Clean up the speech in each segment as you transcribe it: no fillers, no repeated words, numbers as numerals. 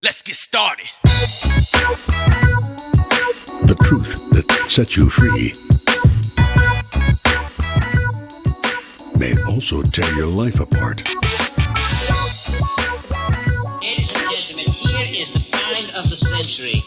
Let's get started. The truth that sets you free may also tear your life apart. Ladies and gentlemen, here is the find of the century.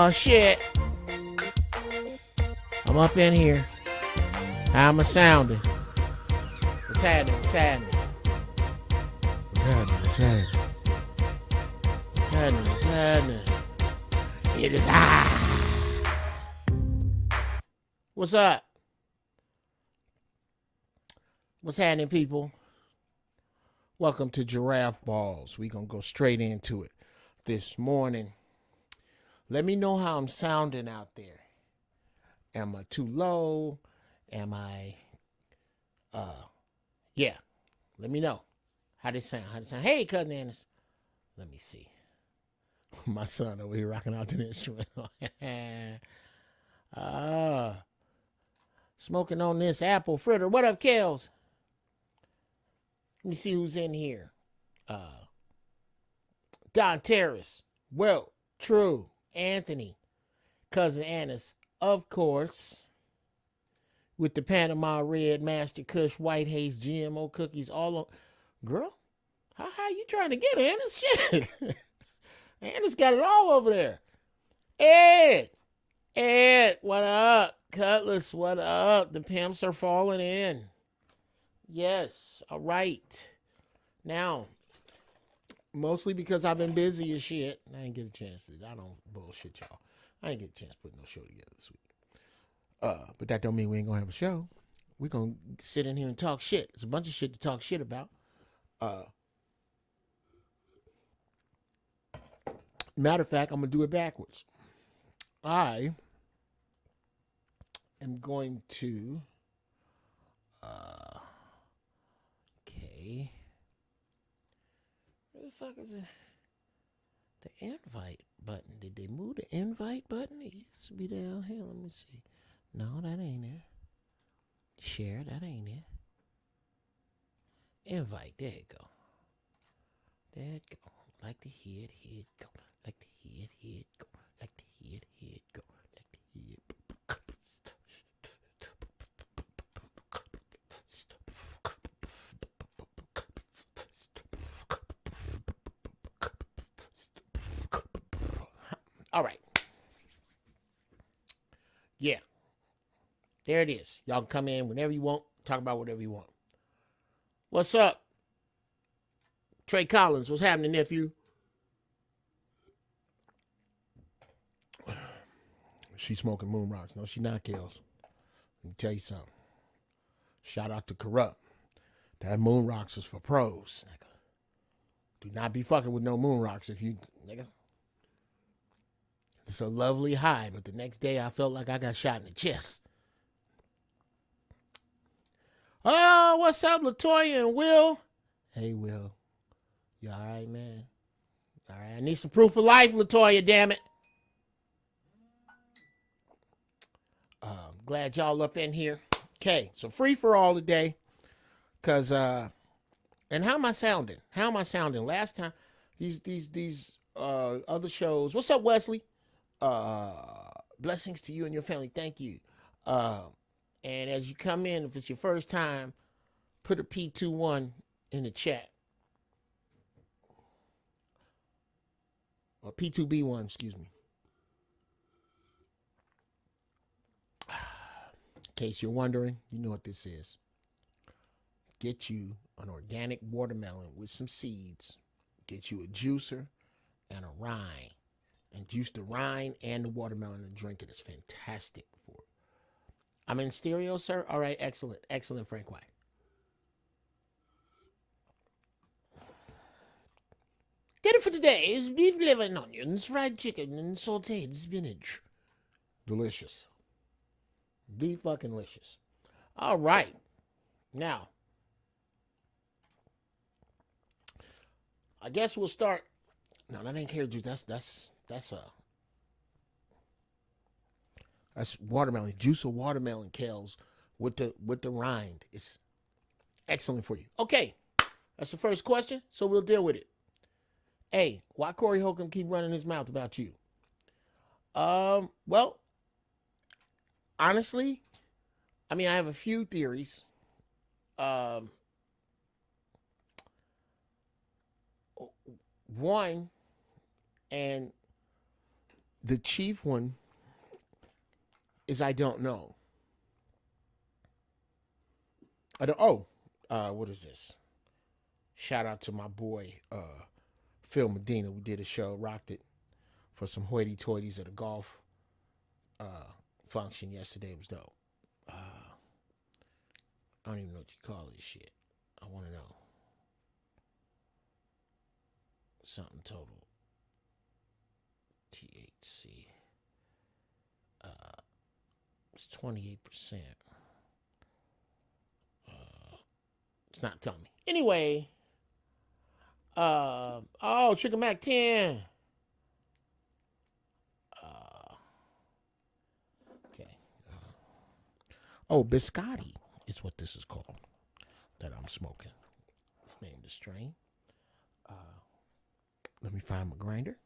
Oh, shit. I'm up in here. How am I sounding? What's happening? What's happening? What's happening? What's happening? What's happening? What's happening? It is What's up? What's happening, people? Welcome to Giraffeballz. We're going to go straight into it this morning. Let me know how I'm sounding out there. Am I too low? Am I, yeah. Let me know how they sound. Hey, Cousin Annis. Let me see. My son over here rocking out to the instrument. Smoking on this apple fritter. What up, Kels? Let me see who's in here. Don Terrace. Well, True. Anthony. Cousin Annis. Of course. With the Panama Red, Master Kush, White Haze, GMO cookies, all on. Girl, how high you trying to get, Annis? Shit. Annis got it all over there. Ed, what up? Cutlass, what up? The pimps are falling in. Yes, all right. Now, mostly because I've been busy as shit. I didn't get a chance to. I don't bullshit y'all. I didn't get a chance to put no show together this week. But that don't mean we ain't gonna have a show. We're gonna sit in here and talk shit. There's a bunch of shit to talk shit about. Matter of fact, I'm gonna do it backwards. I am going to okay. Where the fuck is it? The invite button. Did they move the invite button? It used to be down here. Let me see. No, that ain't it. Share, that ain't it. Invite, there you go. There you go. Like to hear it, hear it go. Like to hear it, hear it go. Like to hear it, hear it go. Like to hear it. All right. Yeah. There it is. Y'all can come in whenever you want. Talk about whatever you want. What's up? Trey Collins, what's happening, nephew? She's smoking moon rocks. No, she not, Kills. Let me tell you something. Shout out to Corrupt. That moon rocks is for pros, nigga. Do not be fucking with no moon rocks if you, nigga. It's a lovely high, but the next day I felt like I got shot in the chest. Oh, what's up, LaToya and Will? Hey, Will. You all right, man? All right, I need some proof of life, LaToya, damn it. Glad y'all up in here. Okay, so free for all today. Because, and how am I sounding? Last time, these other shows. What's up, Wesley? Blessings to you and your family. Thank you. And as you come in, if it's your first time, put a P21 in the chat. Or P2B1, excuse me. In case you're wondering, you know what this is. Get you an organic watermelon with some seeds. Get you a juicer and a rind. And juice the rind and the watermelon and drink it. It's fantastic for it. I'm in stereo, sir? All right, excellent. Excellent, Frank White. Dinner for today is beef liver and onions, fried chicken, and sauteed spinach. Delicious. Be fucking delicious. All right. Now, I guess we'll start. No, that ain't carrot juice. That's watermelon. Juice of watermelon, Kels, with the rind. It's excellent for you. Okay, that's the first question, so we'll deal with it. Hey, why Corey Holcomb keep running his mouth about you? Well, honestly, I mean, I have a few theories. One, and The chief one is I don't know. What is this? Shout out to my boy, Phil Medina. We did a show, rocked it for some hoity-toities at a golf function yesterday. It was dope. I don't even know what you call this shit. I want to know. Something total. THC. It's 28%. It's not telling me. Anyway. Sugar Mac 10. Okay. Biscotti is what this is called that I'm smoking. Let's name the strain. Let me find my grinder.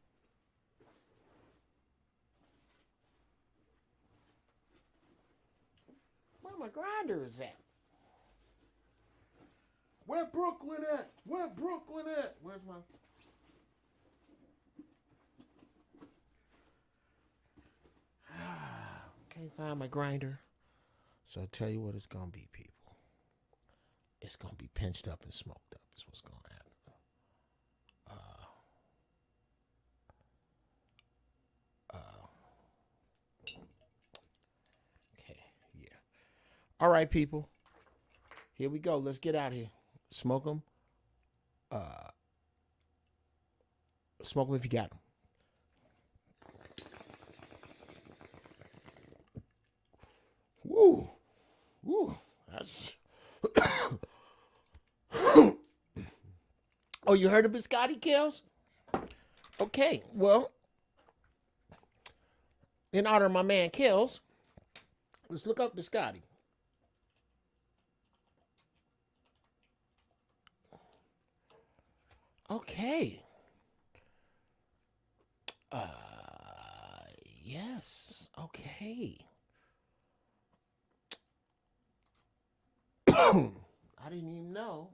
Where my grinder is at? Where Brooklyn at? Where Brooklyn at? Where's my... Can't find my grinder. So I'll tell you what it's going to be, people. It's going to be pinched up and smoked up is what's going to happen. Okay, yeah. All right, people. Here we go. Let's get out of here. Smoke them. Smoke them if you got them. Woo. Woo. That's... Oh, you heard of Biscotti, Kels? Okay, well, in honor of my man, Kels, let's look up Biscotti. Okay. Yes. Okay. I didn't even know.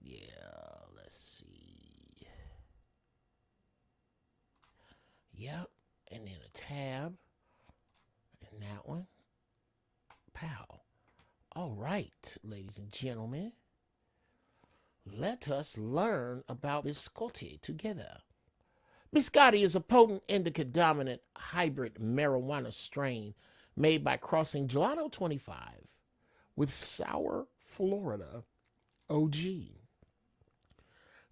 Yeah, let's see. Yep. And then a tab. And that one. Pow. All right, ladies and gentlemen. Let us learn about Biscotti together. Biscotti is a potent indica-dominant hybrid marijuana strain made by crossing Gelato 25 with Sour Florida OG.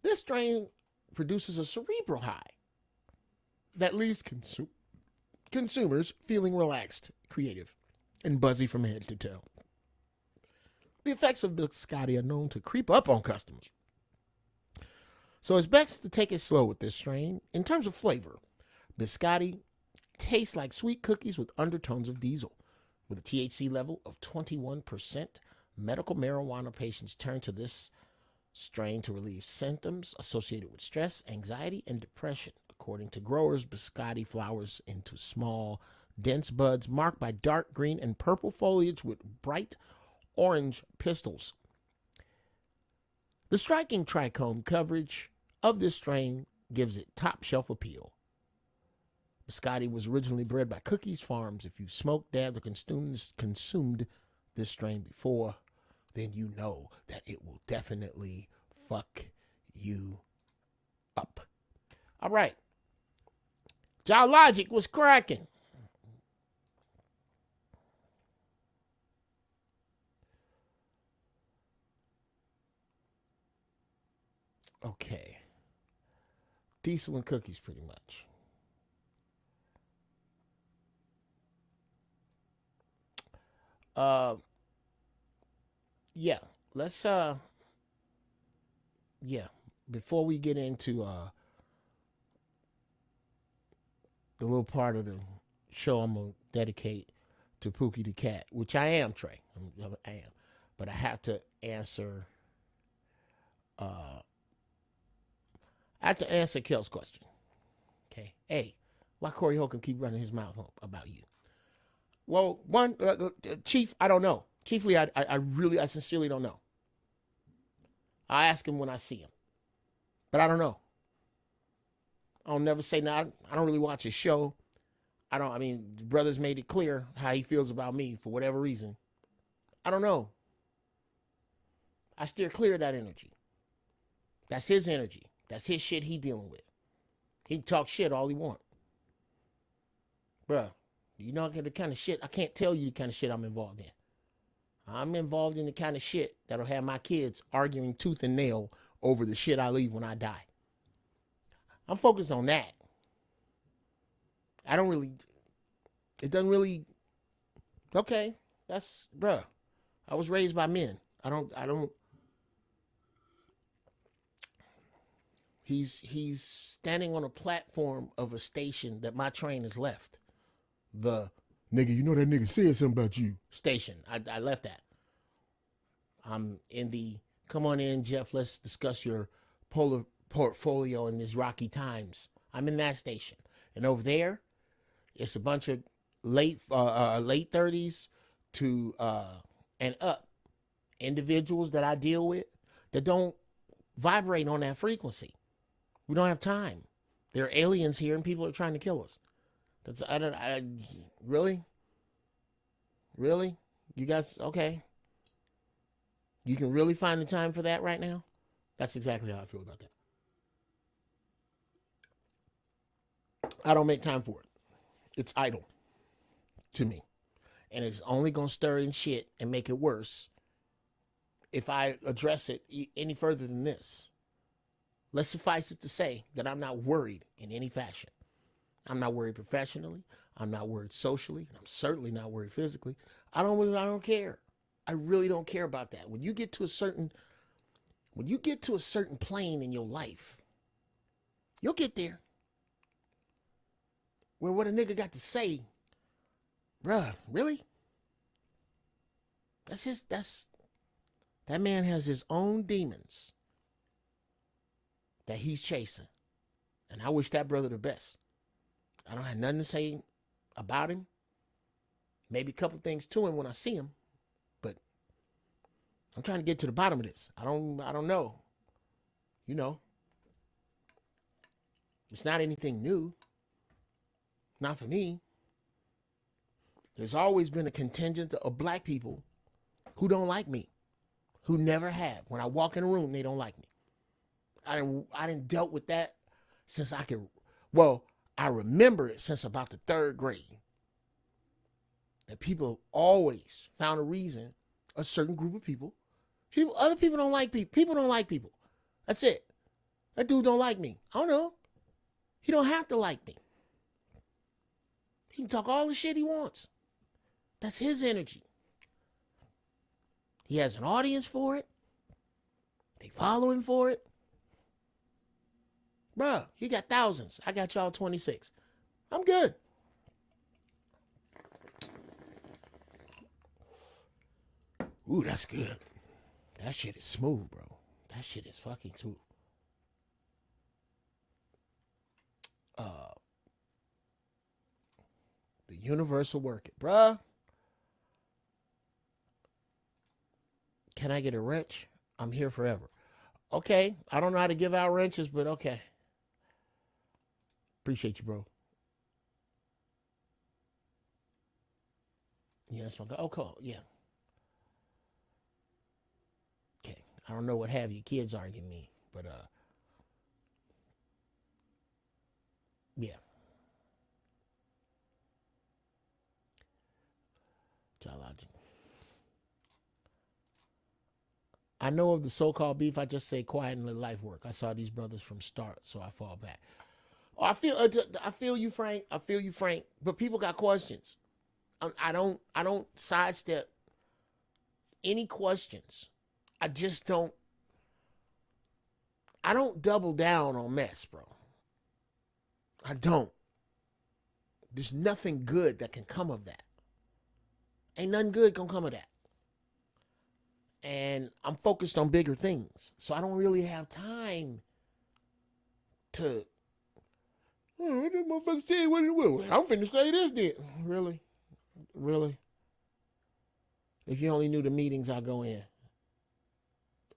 This strain produces a cerebral high that leaves consumers feeling relaxed, creative, and buzzy from head to toe. The effects of Biscotti are known to creep up on customers. So it's best to take it slow with this strain. In terms of flavor, Biscotti tastes like sweet cookies with undertones of diesel. With a THC level of 21%, medical marijuana patients turn to this strain to relieve symptoms associated with stress, anxiety, and depression. According to growers, Biscotti flowers into small, dense buds marked by dark green and purple foliage with bright orange pistils. The striking trichome coverage of this strain gives it top shelf appeal. Biscotti was originally bred by Cookies Farms. If you've smoked, dabbed, or consumed this strain before, then you know that it will definitely fuck you up. All right. Logic was cracking. Okay. Diesel and cookies, pretty much. Yeah. Let's before we get into the little part of the show I'm gonna dedicate to Pookie the cat, which I am, Trey. I am. But I have to answer Kel's question. Okay. A, why Corey Holcomb keep running his mouth about you? Well, one, Chief, I don't know. Chiefly, I sincerely don't know. I'll ask him when I see him. But I don't know. don't never say no. I don't really watch his show. I mean, the brother's made it clear how he feels about me for whatever reason. I don't know. I steer clear of that energy. That's his energy. That's his shit he dealing with. He can talk shit all he want. Bruh, you know the kind of shit, I can't tell you the kind of shit I'm involved in. I'm involved in the kind of shit that'll have my kids arguing tooth and nail over the shit I leave when I die. I'm focused on that. It doesn't really, okay, that's, bruh, I was raised by men. He's standing on a platform of a station that my train has left. The nigga, you know that nigga said something about you station. I left that. I'm in the, come on in, Jeff, let's discuss your portfolio in these rocky times. I'm in that station. And over there, it's a bunch of late 30s to and up individuals that I deal with that don't vibrate on that frequency. We don't have time. There are aliens here and people are trying to kill us. Really? You guys, okay. You can really find the time for that right now? That's exactly how I feel about that. I don't make time for it. It's idle to me. And it's only going to stir in shit and make it worse if I address it any further than this. Let's suffice it to say that I'm not worried in any fashion. I'm not worried professionally. I'm not worried socially. I'm certainly not worried physically. I don't care. I really don't care about that. When you get to a certain plane in your life, you'll get there. Where what a nigga got to say, bruh, really? That man has his own demons that he's chasing. And I wish that brother the best. I don't have nothing to say about him. Maybe a couple things to him when I see him. But I'm trying to get to the bottom of this. I don't know. You know. It's not anything new. Not for me. There's always been a contingent of black people who don't like me. Who never have. When I walk in a room, they don't like me. I didn't dealt with that since I remember it since about the 3rd grade. That people always found a reason, a certain group of people. Other people don't like people. People don't like people. That's it. That dude don't like me. I don't know. He don't have to like me. He can talk all the shit he wants. That's his energy. He has an audience for it. They follow him for it. Bruh, he got thousands. I got y'all 26. I'm good. Ooh, that's good. That shit is smooth, bro. That shit is fucking smooth. The universal working, bruh. Can I get a wrench? I'm here forever. Okay, I don't know how to give out wrenches, but okay. Appreciate you, bro. Yeah, that's my guy. Oh, cool. Yeah. Okay. I don't know what have you kids arguing me, but yeah. Geologic. I know of the so-called beef. I just say quiet and let life work. I saw these brothers from start, so I fall back. Oh, I feel you, Frank. I feel you, Frank. But people got questions. I don't sidestep any questions. I don't double down on mess, bro. I don't. There's nothing good that can come of that. Ain't nothing good gonna come of that. And I'm focused on bigger things. So I don't really have time to, what that motherfucker say? I'm finna say this then. Really? Really? If you only knew the meetings I go in.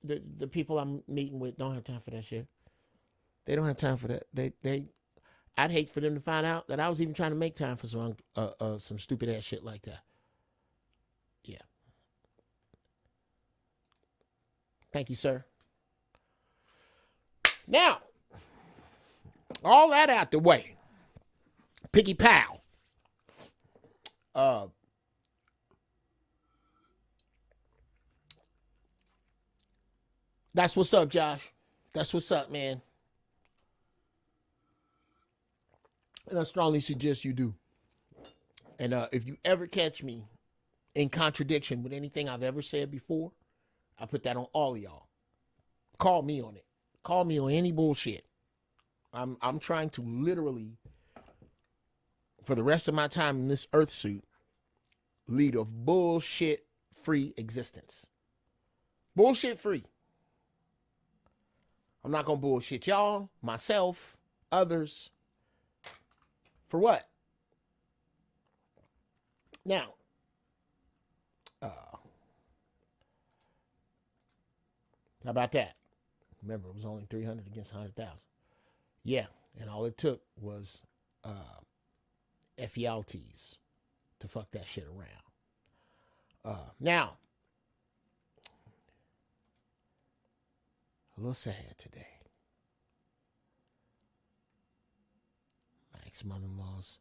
The people I'm meeting with don't have time for that shit. They don't have time for that. I'd hate for them to find out that I was even trying to make time for some stupid ass shit like that. Yeah. Thank you, sir. Now, all that out the way. Piggy Pow. That's what's up, Josh. That's what's up, man. And I strongly suggest you do. And if you ever catch me in contradiction with anything I've ever said before, I put that on all of y'all. Call me on it. Call me on any bullshit. I'm trying to literally, for the rest of my time in this earth suit, lead a bullshit-free existence. Bullshit-free. I'm not going to bullshit y'all, myself, others. For what? Now, how about that? Remember, it was only 300 against 100,000. Yeah, and all it took was FELTs to fuck that shit around. Now, a little sad today. My ex-mother-in-law's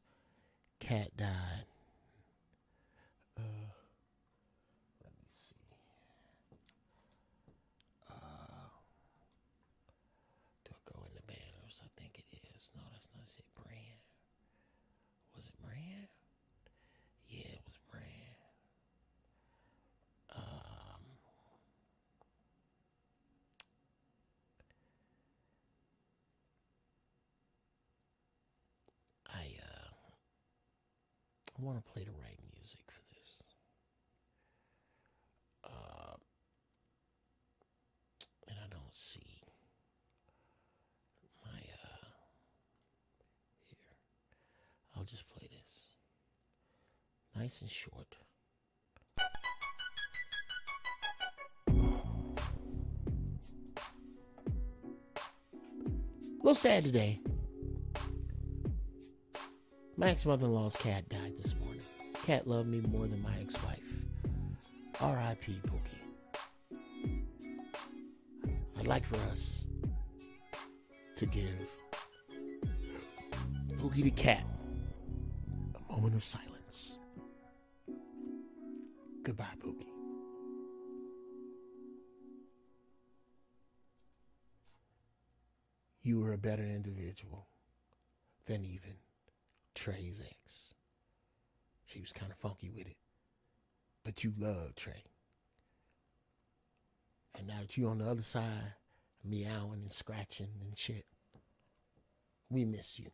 cat died. Let me see. Do I go in the banners? I think it is. No, that's not it. Brand. Was it Brand? Yeah, it was Brand. I want to play the right music for this. And I don't see my, here. I'll just play this. Nice and short. A little sad today. My ex-mother-in-law's cat died this morning. Cat loved me more than my ex-wife. R.I.P. Pookie. I'd like for us to give Pookie the cat a moment of silence. Goodbye, Pookie. You were a better individual than even Trey's ex. She was kind of funky with it. But you loved Trey. And now that you on the other side, meowing and scratching and shit, we miss you.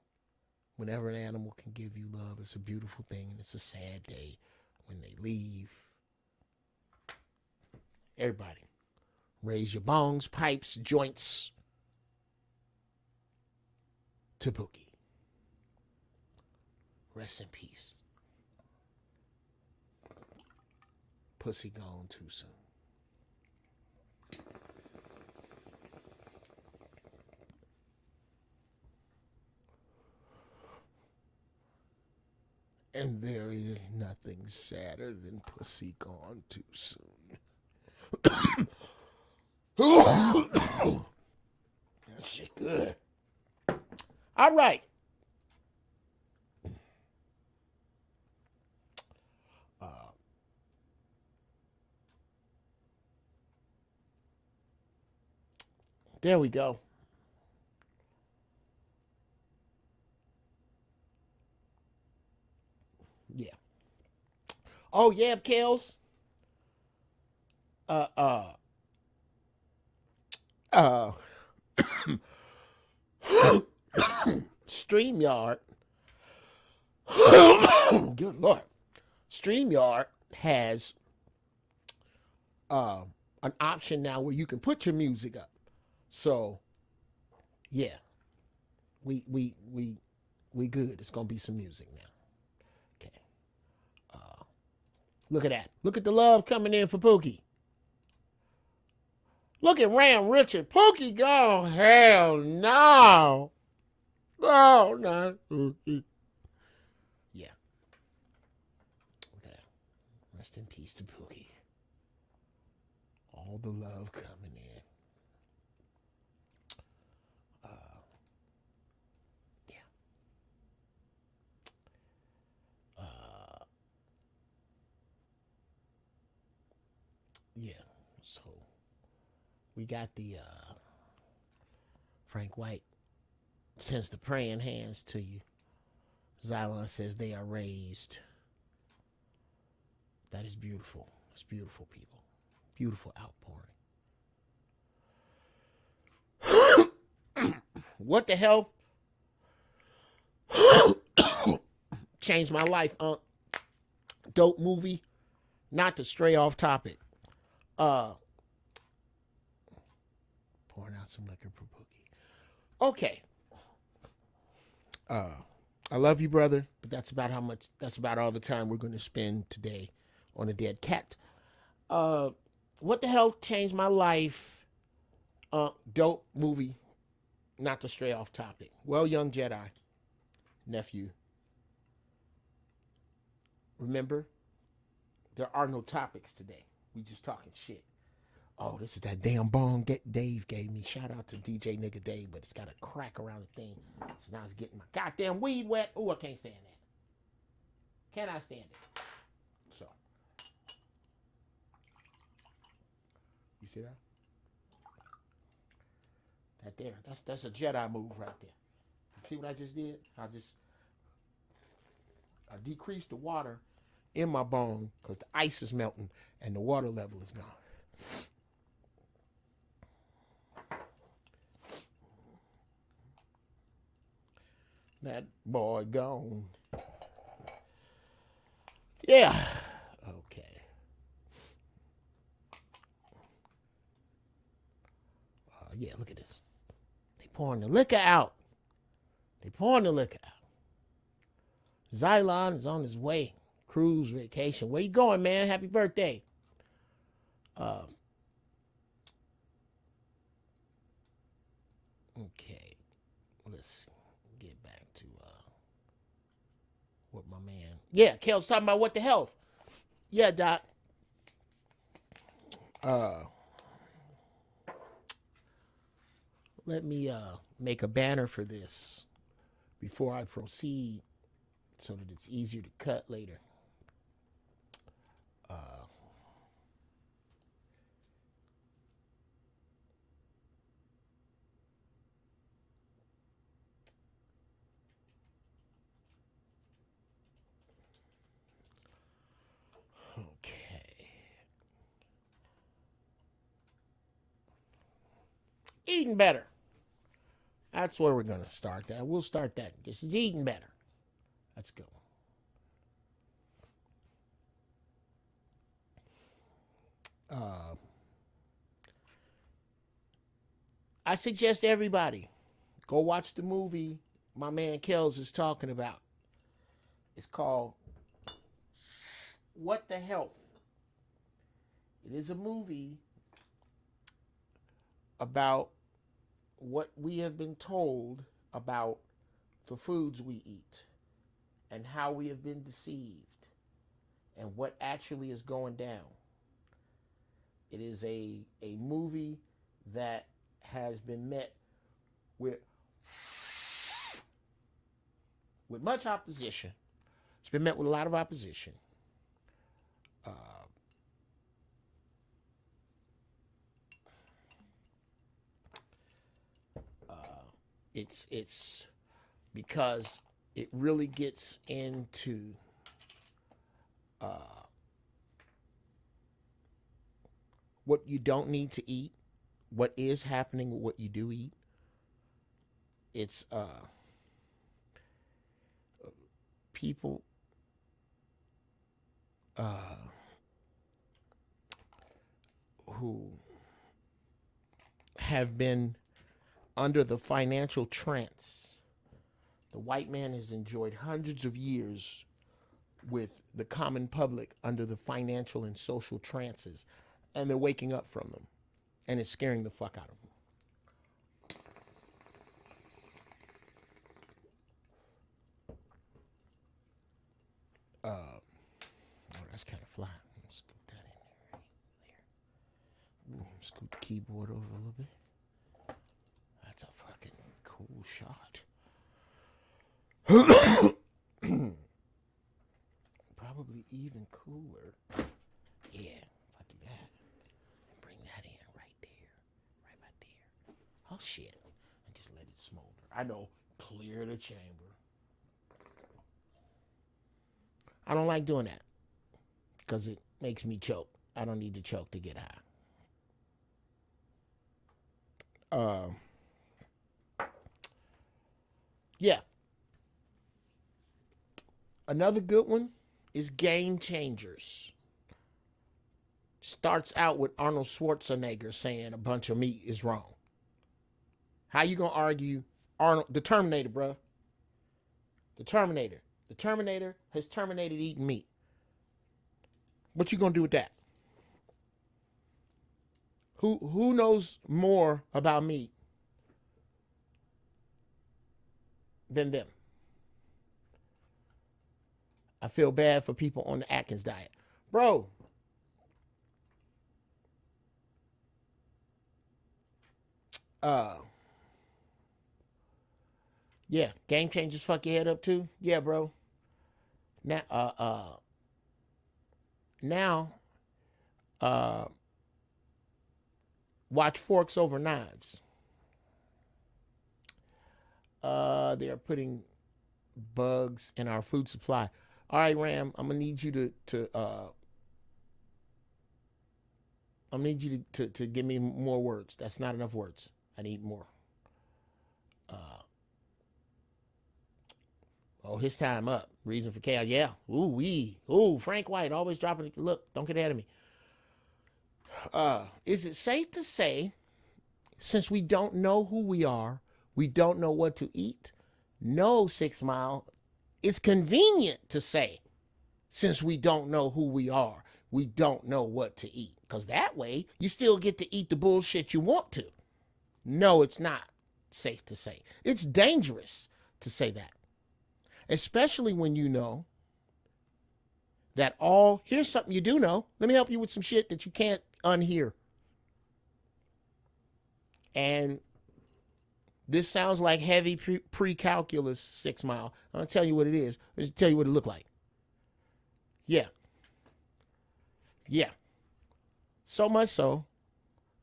Whenever an animal can give you love, it's a beautiful thing, and it's a sad day when they leave. Everybody, raise your bongs, pipes, joints to Pookie. Rest in peace. Pussy gone too soon. And there is nothing sadder than pussy gone too soon. That shit good. All right. There we go. Yeah. Oh, yeah, Kels. StreamYard. Good Lord. StreamYard has an option now where you can put your music up. So, yeah, we good. It's gonna be some music now. Okay. Look at that. Look at the love coming in for Pookie. Look at Ram Richard. Pookie gone. Hell no. Oh, no. Yeah. Look at that. Rest in peace to Pookie. All the love coming in. Yeah. Yeah. So we got the Frank White sends the praying hands to you. Xylon says they are raised. That is beautiful. It's beautiful, people. Beautiful outpouring. What the hell? Changed my life, dope movie. Not to stray off topic. Pouring out some liquor for Pookie. Okay. I love you, brother, but that's about all the time we're going to spend today on a dead cat. What the hell changed my life? Dope movie. Not to stray off topic. Well, young Jedi, nephew. Remember, there are no topics today. We just talking shit. Oh, this is that damn bong Dave gave me. Shout out to DJ Nigga Dave, but it's got a crack around the thing. So now it's getting my goddamn weed wet. Ooh, I can't stand that. Cannot stand it. So. You see that? That there. That's a Jedi move right there. See what I just did? I decreased the water in my bone because the ice is melting and the water level is gone. That boy gone. Yeah. Okay. Yeah, look at this. They pouring the liquor out. Xylon is on his way. Cruise vacation. Where you going, man? Happy birthday. Okay. Let's get back to what my man. Yeah, Kale's talking about what the health. Yeah, Doc. Let me make a banner for this before I proceed so that it's easier to cut later. Okay. Eating better. That's where we're going to start that. We'll start that. This is eating better. Let's go. I suggest everybody go watch the movie my man Kells is talking about. It's called What the Health. It is a movie about what we have been told about the foods we eat and how we have been deceived and what actually is going down. It is a movie that has been met with much opposition. It's been met with a lot of opposition. It's because it really gets into what you don't need to eat, what is happening with what you do eat. It's people who have been under the financial trance. The white man has enjoyed hundreds of years with the common public under the financial and social trances, and they're waking up from them, and it's scaring the fuck out of them. Oh, that's kind of fly. Scoot that in there. Ooh, scoot the keyboard over a little bit. That's a fucking cool shot. Probably even cooler. Yeah, if I do that. And bring that in right there. Right about there. Oh, shit. And just let it smolder. I know. Clear the chamber. I don't like doing that. Because it makes me choke. I don't need to choke to get high. Yeah. Another good one is Game Changers. Starts out with Arnold Schwarzenegger saying a bunch of meat is wrong. How you gonna argue Arnold, the Terminator, bro? The Terminator. The Terminator has terminated eating meat. What you gonna do with that? Who knows more about meat than them? I feel bad for people on the Atkins diet. Bro. Yeah, Game Changers fuck your head up too? Yeah, bro. Now, watch Forks Over Knives. They are putting bugs in our food supply. All right, Ram, I'm gonna need you to give me more words. That's not enough words. I need more. His time up. Reason for chaos. Yeah. Ooh, Frank White always dropping it. Look, don't get ahead of me. Is it safe to say, since we don't know who we are, we don't know what to eat? No, 6 Mile. It's convenient to say, since we don't know who we are, we don't know what to eat. Because that way, you still get to eat the bullshit you want to. No, it's not safe to say. It's dangerous to say that. Especially when you know that here's something you do know. Let me help you with some shit that you can't unhear. And this sounds like heavy pre-calculus, 6 Mile. I'm going to tell you what it is. I'll just tell you what it looked like. Yeah. So much so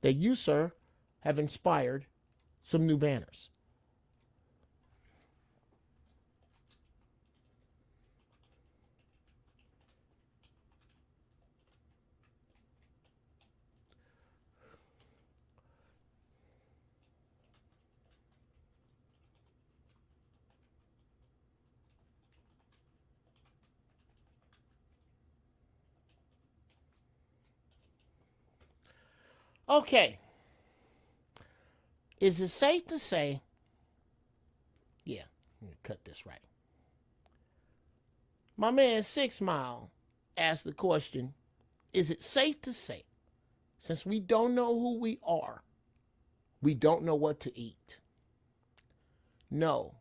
that you, sir, have inspired some new banners. Okay. Is it safe to say, yeah, let me cut this right. My man 6 Mile asked the question, is it safe to say, since we don't know who we are, we don't know what to eat? No,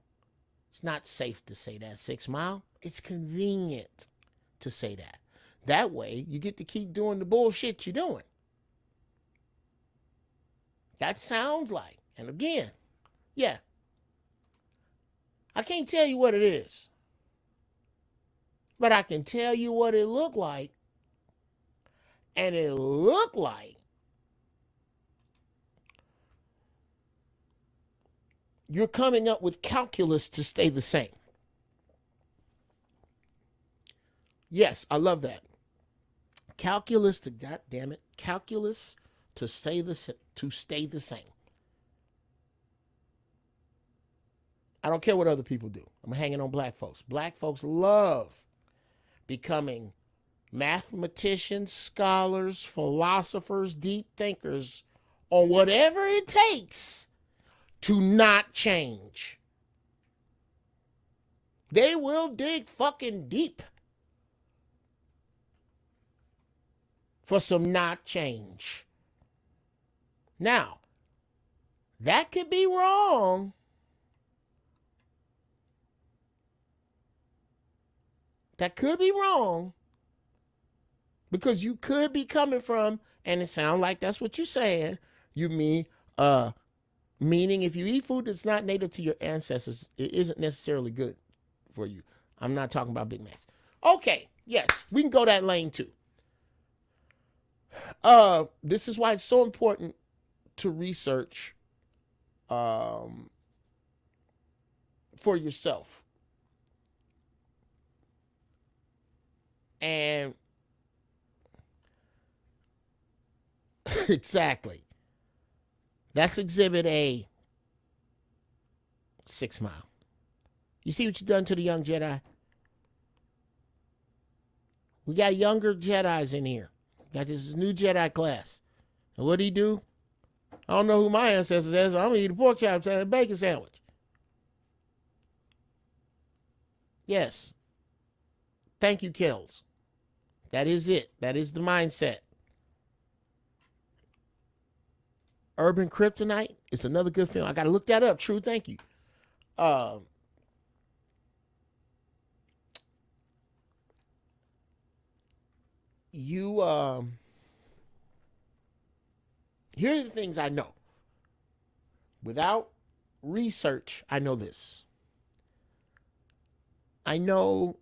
it's not safe to say that, 6 Mile. It's convenient to say that. That way, you get to keep doing the bullshit you're doing. That sounds like, and again, yeah, I can't tell you what it is, but I can tell you what it looked like, and it looked like you're coming up with calculus to stay the same. Yes, I love that. Calculus to, goddamn it, calculus to stay the same. I don't care what other people do. I'm hanging on black folks. Black folks love becoming mathematicians, scholars, philosophers, deep thinkers on whatever it takes to not change. They will dig fucking deep for some not change. Now, that could be wrong, that could be wrong, because you could be coming from, and it sounds like that's what you're saying. You mean, meaning if you eat food that's not native to your ancestors, it isn't necessarily good for you. I'm not talking about Big Macs. Okay, yes, we can go that lane too. This is why it's so important to research for yourself. And exactly. That's Exhibit A, 6 Mile. You see what you done to the young Jedi? We got younger Jedis in here. Got this new Jedi class. And what do he do? I don't know who my ancestors is. So I'm going to eat a pork chop and a bacon sandwich. Yes. Thank you, Kells. That is it. That is the mindset. Urban Kryptonite. It's another good film. I got to look that up. True, thank you. Here are the things I know. Without research, I know this. I know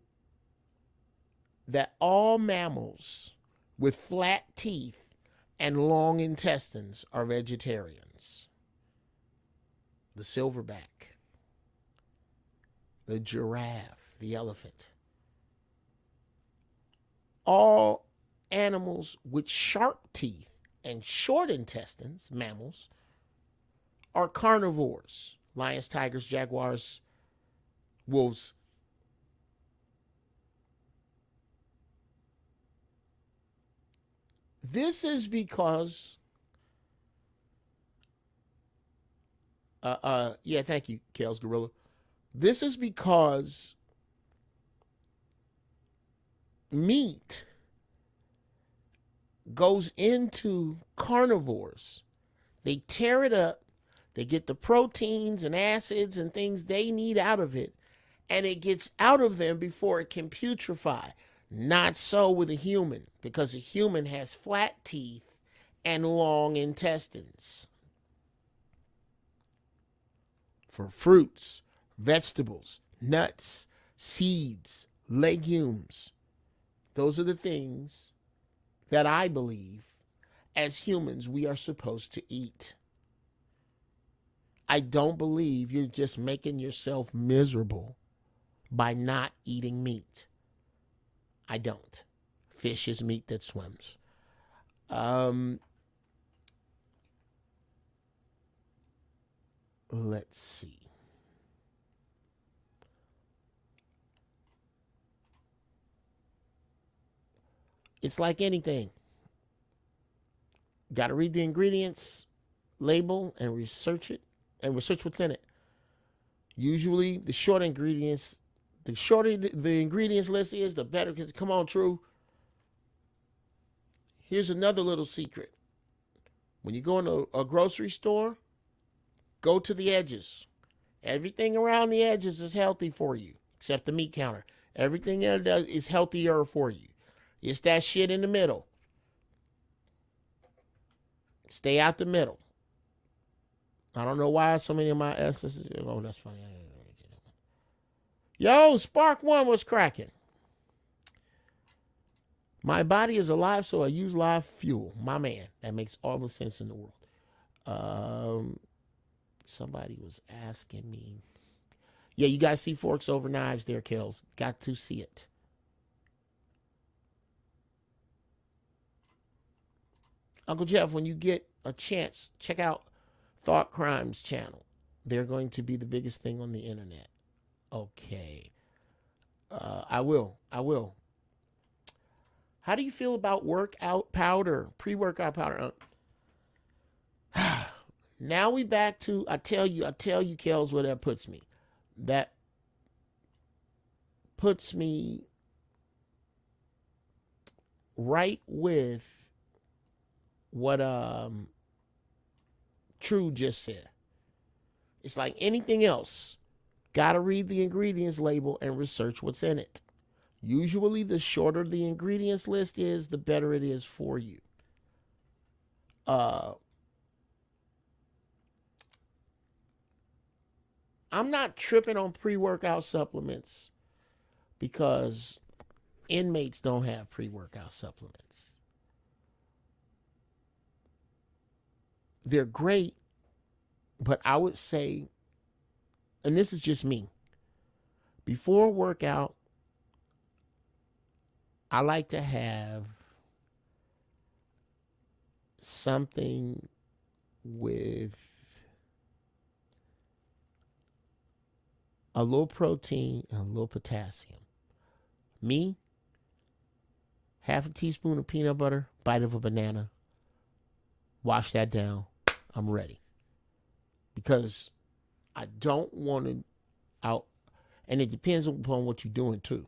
that all mammals with flat teeth and long intestines are vegetarians. The silverback, the giraffe, the elephant. All animals with sharp teeth and short intestines, mammals, are carnivores. Lions, tigers, jaguars, wolves. This is because, yeah, thank you, Kale's Gorilla. This is because meat goes into carnivores. They tear it up. They get the proteins and acids and things they need out of it, and it gets out of them before it can putrefy. Not so with a human, because a human has flat teeth and long intestines. For fruits, vegetables, nuts, seeds, legumes, those are the things that I believe as humans we are supposed to eat. I don't believe you're just making yourself miserable by not eating meat. I don't. Fish is meat that swims. Let's see. It's like anything. Got to read the ingredients label and research it, and research what's in it. Usually the short ingredients, the shorter the ingredients list is, the better. Come on, True. Here's another little secret. When you go into a grocery store, go to the edges. Everything around the edges is healthy for you, except the meat counter. Everything else is healthier for you. It's that shit in the middle. Stay out the middle. I don't know why so many of my ancestors. Oh, that's funny. Yo, Spark One was cracking. My body is alive, so I use live fuel. My man. That makes all the sense in the world. Somebody was asking me. Yeah, you guys see forks over knives there, Kells. Got to see it. Uncle Geoff, when you get a chance, check out Thought Crimes channel. They're going to be the biggest thing on the internet. Okay. I will. How do you feel about workout powder, pre-workout powder? Now we back to, I tell you, Kells, where that puts me. That puts me right with what True just said. It's like anything else. Got to read the ingredients label and research what's in it. Usually, the shorter the ingredients list is, the better it is for you. I'm not tripping on pre-workout supplements because inmates don't have pre-workout supplements. They're great, but I would say, and this is just me, before a workout, I like to have something with a little protein and a little potassium. Me, half a teaspoon of peanut butter, bite of a banana, wash that down, I'm ready. Because I don't want to out, and it depends upon what you're doing too.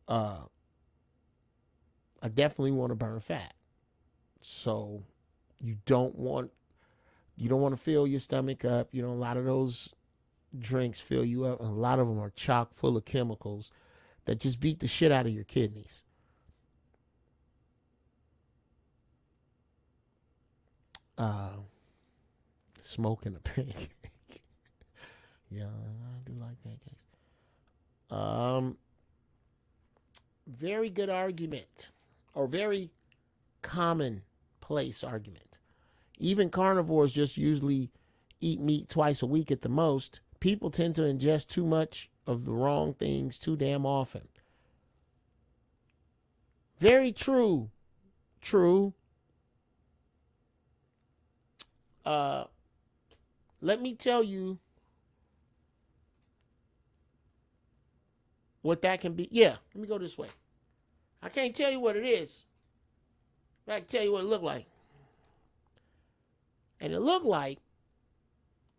I definitely want to burn fat. So you don't want to fill your stomach up. You know, a lot of those drinks fill you up, and a lot of them are chock full of chemicals that just beat the shit out of your kidneys. Smoking a pancake. Yeah, I do like pancakes. Very good argument, or very commonplace argument. Even carnivores just usually eat meat twice a week at the most. People tend to ingest too much of the wrong things too damn often. Very true. True. Let me tell you what that can be. Yeah, let me go this way. I can't tell you what it is, but I can tell you what it looked like. And it looked like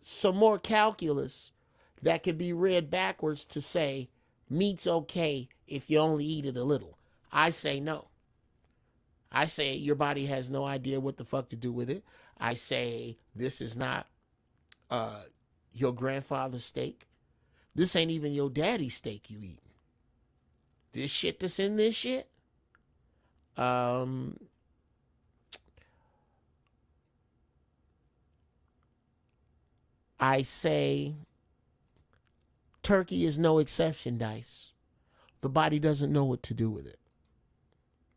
some more calculus that could be read backwards to say meat's okay if you only eat it a little. I say no. I say your body has no idea what the fuck to do with it. I say this is not your grandfather's steak. This ain't even your daddy's steak you eating. This shit that's in this shit. I say turkey is no exception, Dice. The body doesn't know what to do with it.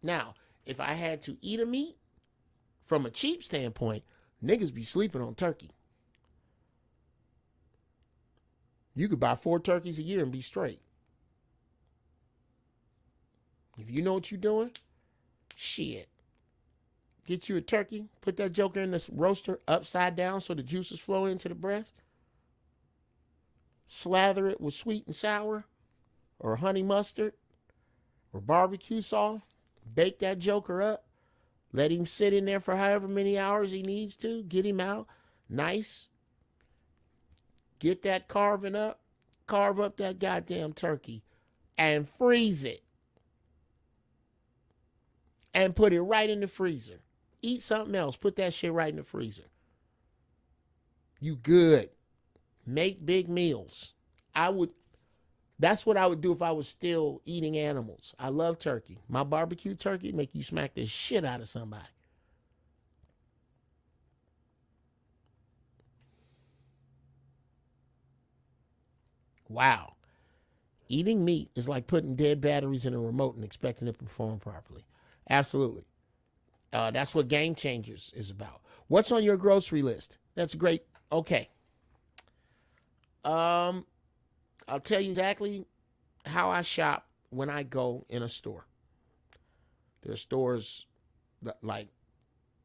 Now, if I had to eat a meat, from a cheap standpoint, niggas be sleeping on turkey. You could buy 4 turkeys a year and be straight. If you know what you're doing, shit. Get you a turkey, put that joker in the roaster upside down so the juices flow into the breast. Slather it with sweet and sour or honey mustard or barbecue sauce. Bake that joker up. Let him sit in there for however many hours he needs to. Get him out. Nice. Get that carving up. Carve up that goddamn turkey and freeze it. And put it right in the freezer. Eat something else. Put that shit right in the freezer. You good. Make big meals. That's what I would do if I was still eating animals. I love turkey. My barbecue turkey make you smack the shit out of somebody. Wow. Eating meat is like putting dead batteries in a remote and expecting it to perform properly. Absolutely. That's what Game Changers is about. What's on your grocery list? That's great. Okay. I'll tell you exactly how I shop when I go in a store. There are stores that, like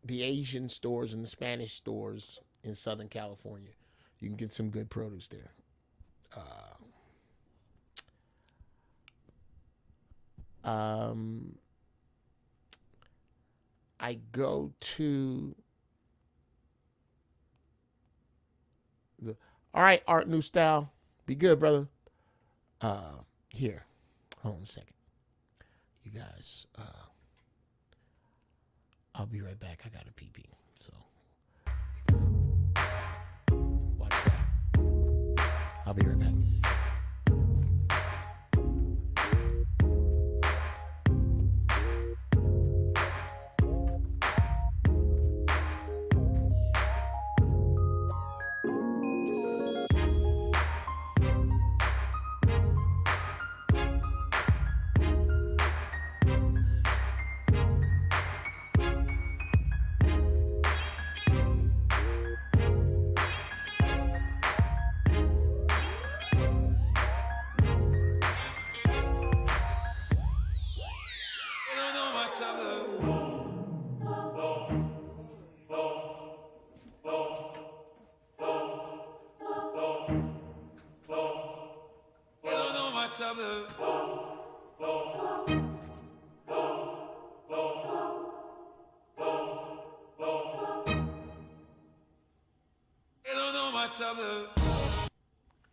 the Asian stores and the Spanish stores in Southern California. You can get some good produce there. I go to the, all right, Art New Style. Be good, brother. Here. Hold on a second. You guys, I'll be right back. I got a pee-pee. So, watch that. I'll be right back.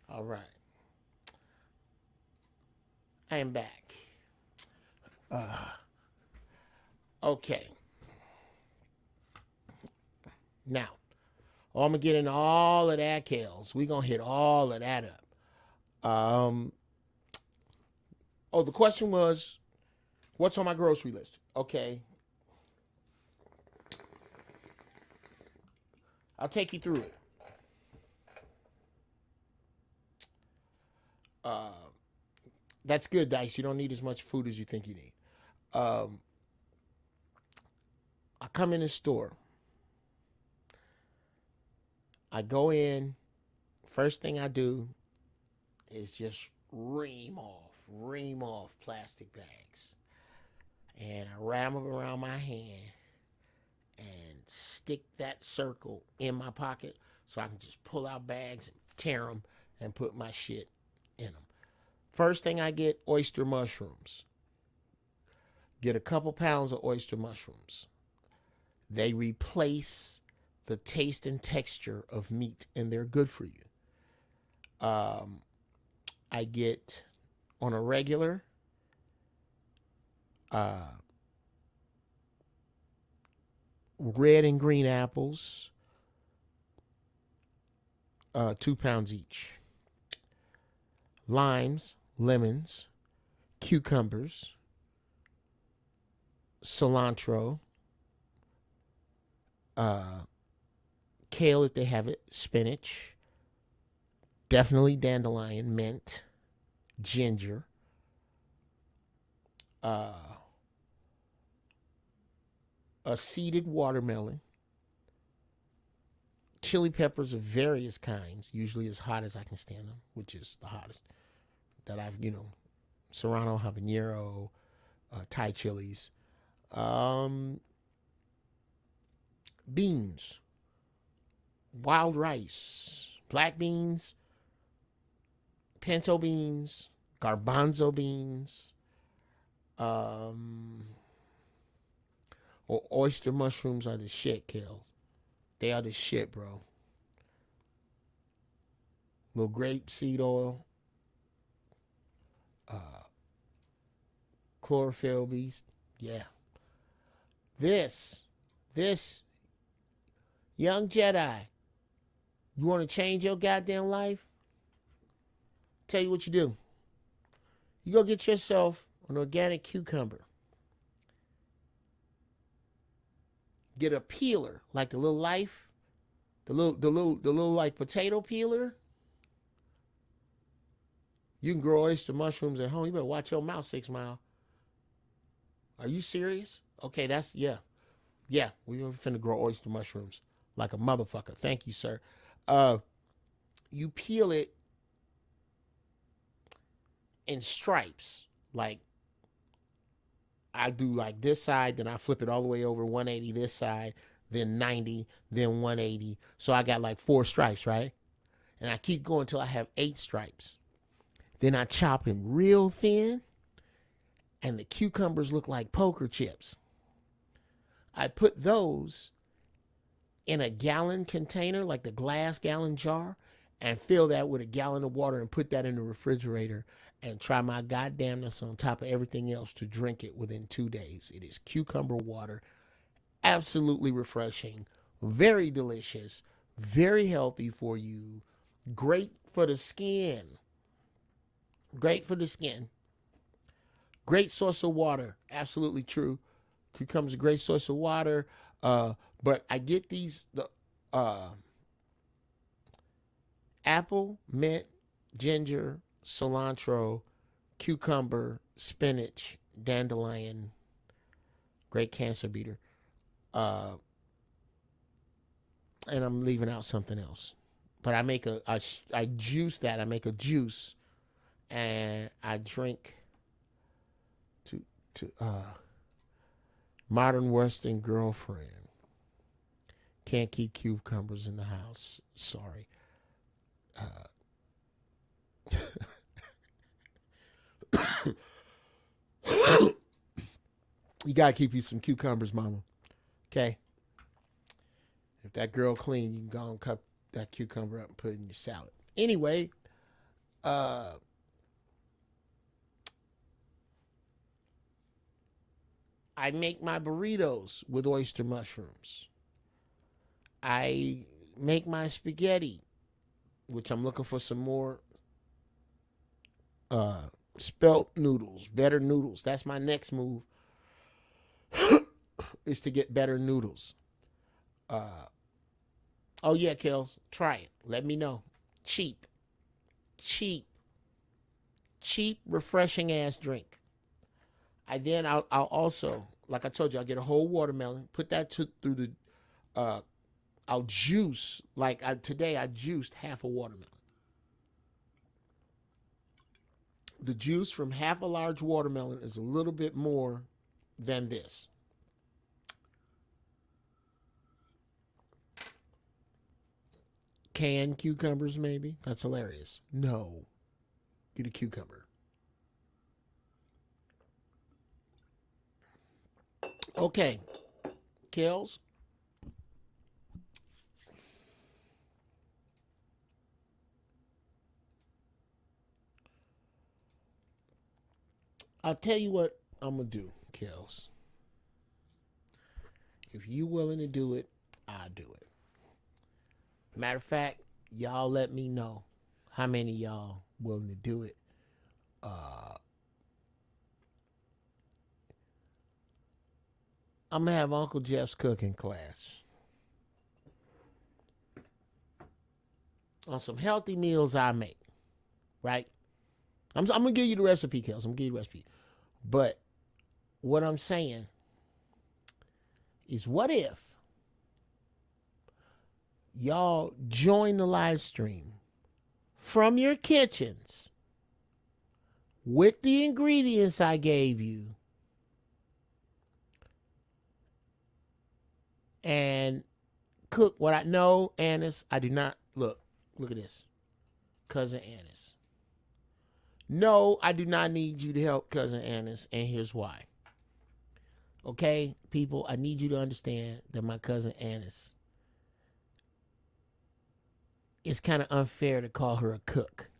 All right. I am back. Okay. Now, I'm going to get into all of that, Kales. We're going to hit all of that up. The question was, what's on my grocery list? Okay. I'll take you through it. That's good, Dice. You don't need as much food as you think you need. I come in the store. I go in. First thing I do is just ream off plastic bags. And I ram them around my hand and stick that circle in my pocket so I can just pull out bags and tear them and put my shit in them. First thing I get, oyster mushrooms. Get a couple pounds of oyster mushrooms. They replace the taste and texture of meat, and they're good for you. I get, on a regular, red and green apples, 2 pounds each. Limes, lemons, cucumbers, cilantro, kale if they have it, spinach, definitely dandelion, mint, ginger, a seeded watermelon, chili peppers of various kinds, usually as hot as I can stand them, which is the hottest that I've, Serrano, habanero, Thai chilies, beans, wild rice, black beans, pinto beans, garbanzo beans, or oyster mushrooms are the shit, Kills. They are the shit, bro. Little grape seed oil, chlorophyll beast, yeah. This young Jedi, you want to change your goddamn life? Tell you what you do. You go get yourself an organic cucumber. Get a peeler, like the little Life, the little like potato peeler. You can grow oyster mushrooms at home. You better watch your mouth, 6 Mile. Are you serious? Okay, yeah. We finna grow oyster mushrooms like a motherfucker. Thank you, sir. You peel it in stripes. Like, I do like this side, then I flip it all the way over 180 this side, then 90, then 180. So I got like 4 stripes, right? And I keep going until I have 8 stripes. Then I chop them real thin, and the cucumbers look like poker chips. I put those in a gallon container, like the glass gallon jar, and fill that with a gallon of water and put that in the refrigerator and try my goddamnness on top of everything else to drink it within 2 days. It is cucumber water. Absolutely refreshing. Very delicious. Very healthy for you. Great for the skin. Great for the skin. Great source of water. Absolutely true. Cucumber's a great source of water. But I get these apple, mint, ginger, cilantro, cucumber, spinach, dandelion, great cancer beater. And I'm leaving out something else. But I make I juice that. I make a juice, and I drink Modern Western girlfriend. Can't keep cucumbers in the house. Sorry. You gotta keep you some cucumbers, mama. Okay? If that girl clean, you can go and cut that cucumber up and put it in your salad. Anyway, I make my burritos with oyster mushrooms. I make my spaghetti, which I'm looking for some more spelt noodles, better noodles. That's my next move, is to get better noodles. Oh yeah, Kels, try it. Let me know. Cheap, refreshing ass drink. I'll also, like I told you, I'll get a whole watermelon, put that through the, I'll juice, today I juiced half a watermelon. The juice from half a large watermelon is a little bit more than this. Canned cucumbers, maybe? That's hilarious. No. Get a cucumber. Okay. Kels. I'll tell you what I'm going to do, Kels. If you willing to do it, I'll do it. Matter of fact, y'all let me know how many y'all willing to do it. I'm going to have Uncle Geoff's cooking class on some healthy meals I make, right? I'm going to give you the recipe, Kels. I'm going to give you the recipe. But what I'm saying is, what if y'all join the live stream from your kitchens with the ingredients I gave you and cook what I know, Annis. I do not look at this. Cousin Annis. No, I do not need you to help Cousin Annis, and here's why. Okay, people, I need you to understand that my cousin Annis, it's kind of unfair to call her a cook.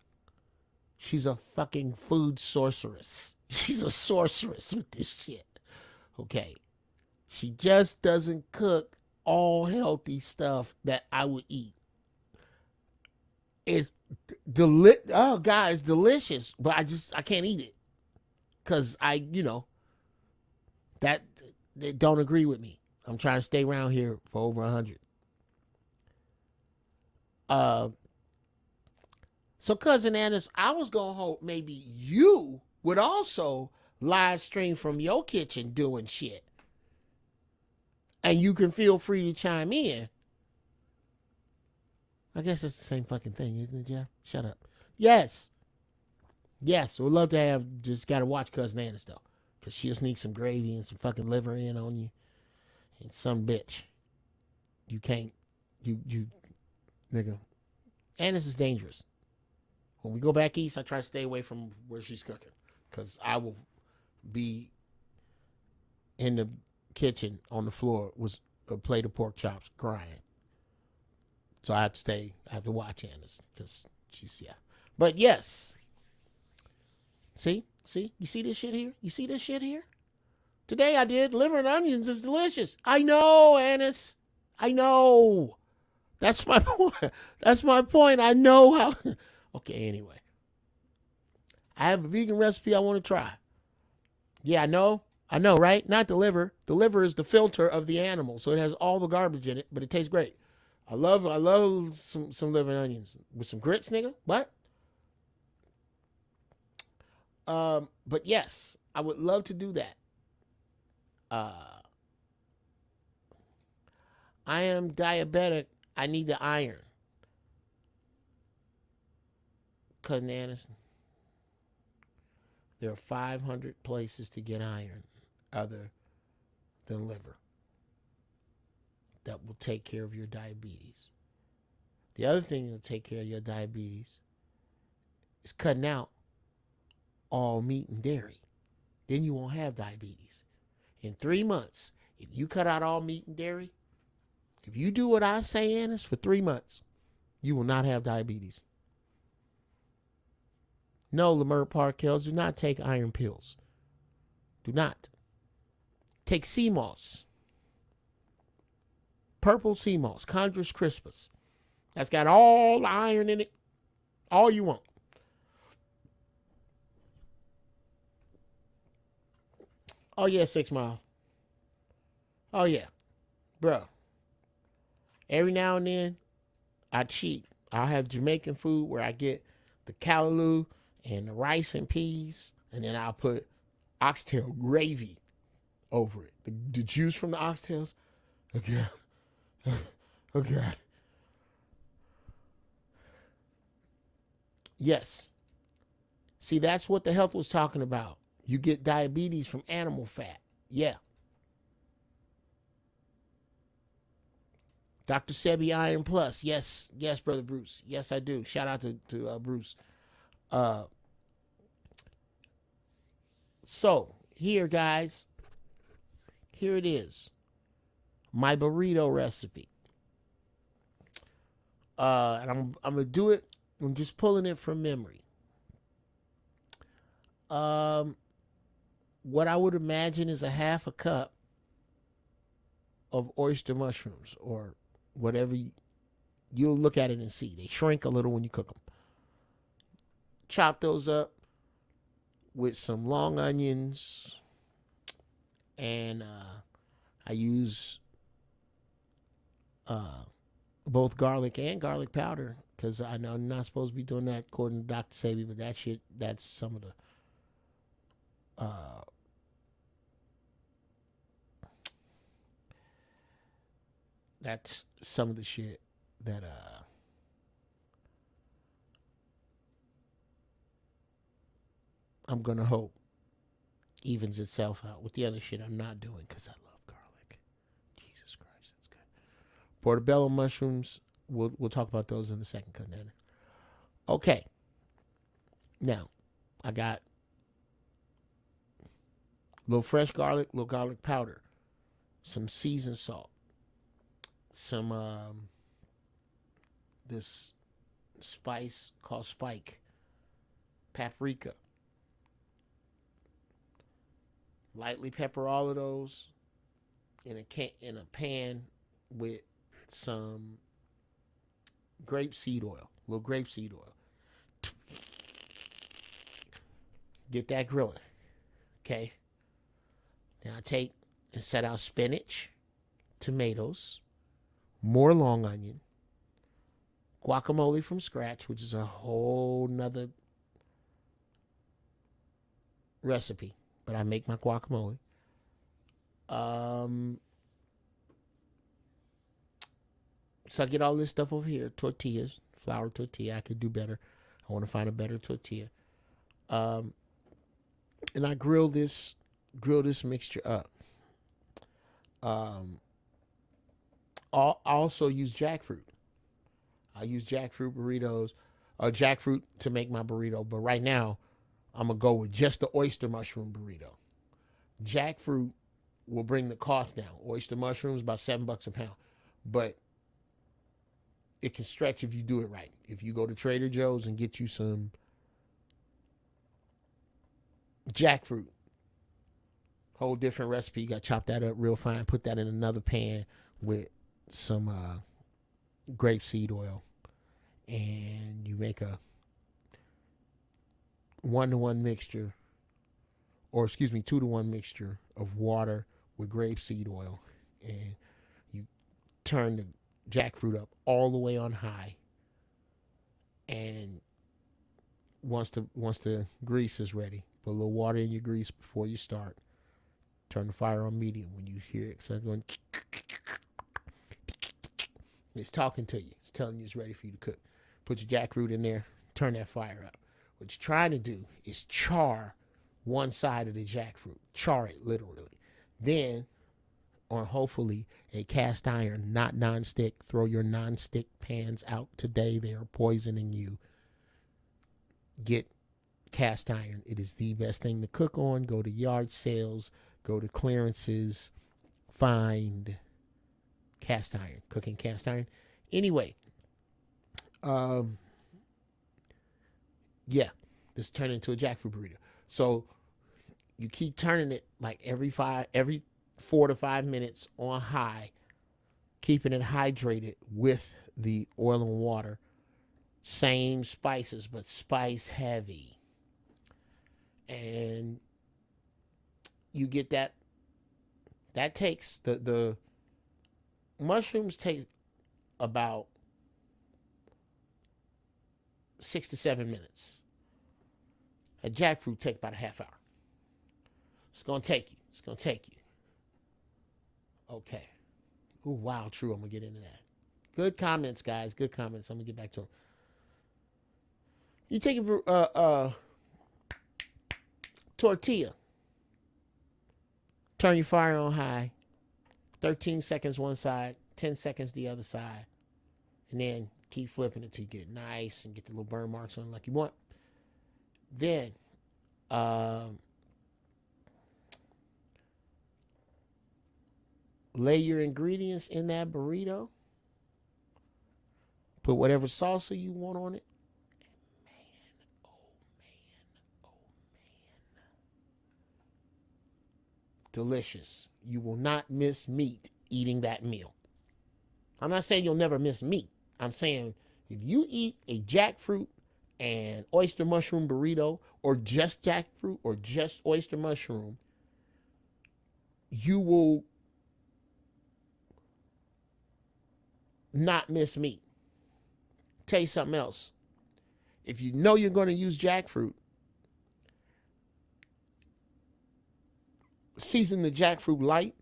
She's a fucking food sorceress. She's a sorceress with this shit. Okay. She just doesn't cook all healthy stuff that I would eat. It's it's delicious, but I can't eat it. Cause that they don't agree with me. I'm trying to stay around here for over 100. So Cousin Annis, I was gonna hope maybe you would also live stream from your kitchen doing shit. And you can feel free to chime in. I guess it's the same fucking thing, isn't it, Jeff? Shut up. Yes. Yes, we'd love to have, just gotta watch Cousin Annis though. Cause she'll sneak some gravy and some fucking liver in on you. And some bitch. You can't, nigga. Annis is dangerous. When we go back east, I try to stay away from where she's cooking. Because I will be in the kitchen on the floor with a plate of pork chops crying. So I have to watch Annis. Because she's, yeah. But yes. See? You see this shit here? You see this shit here? Today I did liver and onions. Is delicious. I know, Annis. I know. That's my point. That's my point. I know how. Okay, anyway. I have a vegan recipe I want to try. Yeah, I know, right? Not the liver. The liver is the filter of the animal, so it has all the garbage in it, but it tastes great. I love some liver and onions. With some grits, nigga. What? But yes, I would love to do that. I am diabetic. I need the iron. Cousin Anderson. There are 500 places to get iron. Other than liver that will take care of your diabetes. The other thing that will take care of your diabetes is cutting out all meat and dairy. Then you won't have diabetes. In 3 months, if you cut out all meat and dairy, if you do what I say, Annis, for 3 months, you will not have diabetes. No, Lemert Parkels, do not take iron pills. Do not. Take sea moss. Purple sea moss, Chondrus crispus. That's got all the iron in it. All you want. Oh, yeah, 6 Mile. Oh, yeah. Bro. Every now and then, I cheat. I'll have Jamaican food where I get the callaloo and the rice and peas, and then I'll put oxtail gravy over it. The juice from the oxtails. Oh, God. Oh, God. Yes. See, that's what the health was talking about. You get diabetes from animal fat. Yeah. Dr. Sebi Iron Plus. Yes. Yes, Brother Bruce. Yes, I do. Shout out to Bruce. So, here, guys. Here it is. My burrito recipe. And I'm going to do it. I'm just pulling it from memory. What I would imagine is a half a cup of oyster mushrooms or whatever. You'll look at it and see. They shrink a little when you cook them. Chop those up with some long onions. And I use both garlic and garlic powder because I know I'm not supposed to be doing that according to Dr. Sebi, but that shit, that's some of the that's some of the shit that I'm gonna hope evens itself out with the other shit I'm not doing because I love garlic. Jesus Christ, that's good. Portobello mushrooms, we'll talk about those in the second cut. Okay. Now, I got a little fresh garlic, little garlic powder, some seasoned salt, some this spice called spike, paprika. Lightly pepper all of those in a pan with some grapeseed oil, a little grapeseed oil. Get that grilling, okay? Now I take and set out spinach, tomatoes, more long onion, guacamole from scratch, which is a whole nother recipe, but I make my guacamole. So I get all this stuff over here, tortillas, flour tortilla. I could do better. I want to find a better tortilla. And I grill this mixture up. I also use jackfruit. I use jackfruit burritos, or jackfruit to make my burrito. But right now, I'm going to go with just the oyster mushroom burrito. Jackfruit will bring the cost down. Oyster mushrooms, about $7 a pound. But it can stretch if you do it right. If you go to Trader Joe's and get you some jackfruit, whole different recipe. You got to chop that up real fine, put that in another pan with some grapeseed oil, and you make a 1-to-1 mixture, or 2-to-1 mixture of water with grapeseed oil, and you turn the jackfruit up all the way on high, and once the grease is ready, put a little water in your grease before you start. Turn the fire on medium. When you hear it start going, it's talking to you. It's telling you it's ready for you to cook. Put your jackfruit in there. Turn that fire up. What you're trying to do is char one side of the jackfruit. Char it literally. Then on hopefully a cast iron, not nonstick. Throw your nonstick pans out today. They are poisoning you. Get cast iron. It is the best thing to cook on. Go to yard sales, go to clearances, find cast iron, cooking cast iron. Anyway, yeah, this turned into a jackfruit burrito. So you keep turning it like every 4 to 5 minutes on high, keeping it hydrated with the oil and water. Same spices, but spice heavy. And you get that. That takes the mushrooms take about 6 to 7 minutes. A jackfruit take about a half hour. It's gonna take you. It's gonna take you. Okay. Ooh, wow, true. I'm gonna get into that. Good comments, guys. Good comments. I'm gonna get back to them. You take a tortilla. Turn your fire on high. 13 seconds one side, 10 seconds the other side. And then keep flipping it till you get it nice and get the little burn marks on it like you want. Then, lay your ingredients in that burrito. Put whatever salsa you want on it. Delicious. You will not miss meat eating that meal. I'm not saying you'll never miss meat. I'm saying if you eat a jackfruit and oyster mushroom burrito, or just jackfruit or just oyster mushroom, you will not miss meat. Tell you something else. If you know you're going to use jackfruit, season the jackfruit light,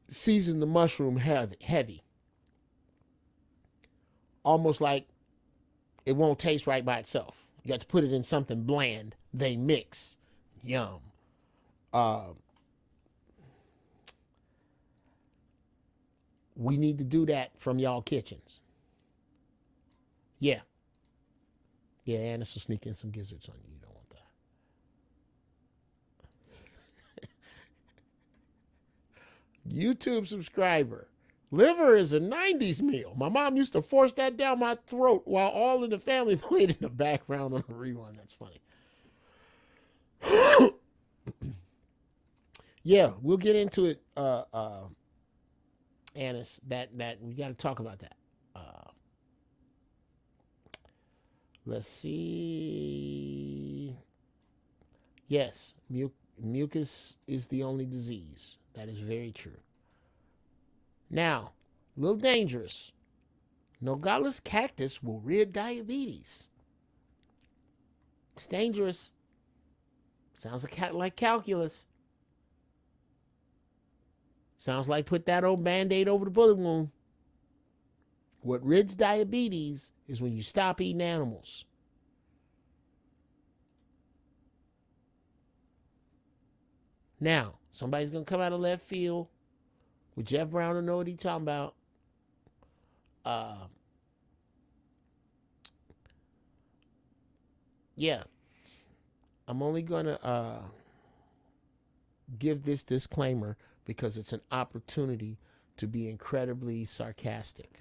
season the mushroom heavy. Almost like it won't taste right by itself. You got to put it in something bland. They mix. Yum. We need to do that from y'all kitchens. Yeah. Yeah, Annis will sneak in some gizzards on you. You don't want that. YouTube subscriber. Liver is a 90s meal. My mom used to force that down my throat while all in the family played in the background on the rerun. That's funny. Yeah, we'll get into it, Annis. That we got to talk about that. Let's see. Yes, mucus is the only disease. That is very true. Now, a little dangerous. Nogales cactus will rid diabetes. It's dangerous. Sounds like calculus. Sounds like put that old Band-Aid over the bullet wound. What rids diabetes is when you stop eating animals. Now, somebody's going to come out of left field with Geoff Brown to know what he's talking about. Yeah. I'm only going to give this disclaimer because it's an opportunity to be incredibly sarcastic.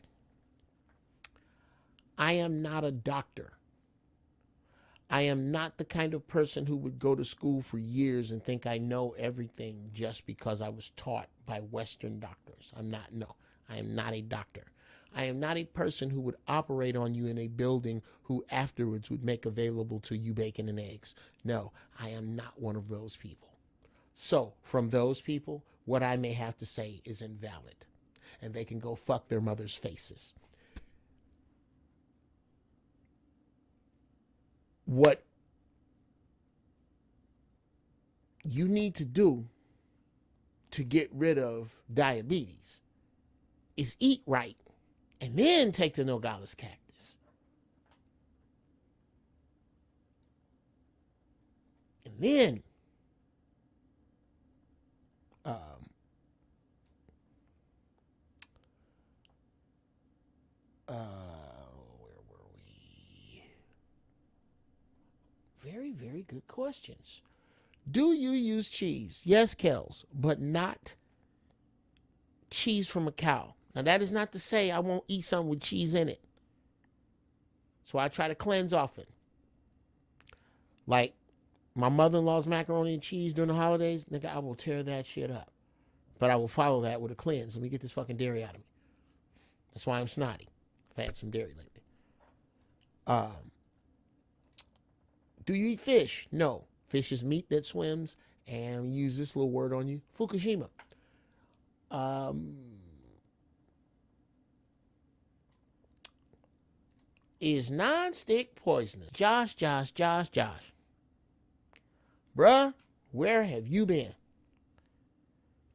I am not a doctor. I am not the kind of person who would go to school for years and think I know everything just because I was taught by Western doctors. I am not a doctor. I am not a person who would operate on you in a building who afterwards would make available to you bacon and eggs. No, I am not one of those people. So, from those people, what I may have to say is invalid. And they can go fuck their mother's faces. What you need to do to get rid of diabetes is eat right and then take the Nogales cactus. And then Very, very good questions. Do you use cheese? Yes, Kels, but not cheese from a cow. Now, that is not to say I won't eat something with cheese in it. So I try to cleanse off it. Like my mother-in-law's macaroni and cheese during the holidays, nigga, I will tear that shit up. But I will follow that with a cleanse. Let me get this fucking dairy out of me. That's why I'm snotty. I've had some dairy lately. Do you eat fish? No. Fish is meat that swims, and we use this little word on you, Fukushima. Is non-stick poisonous? Josh. Bruh, where have you been?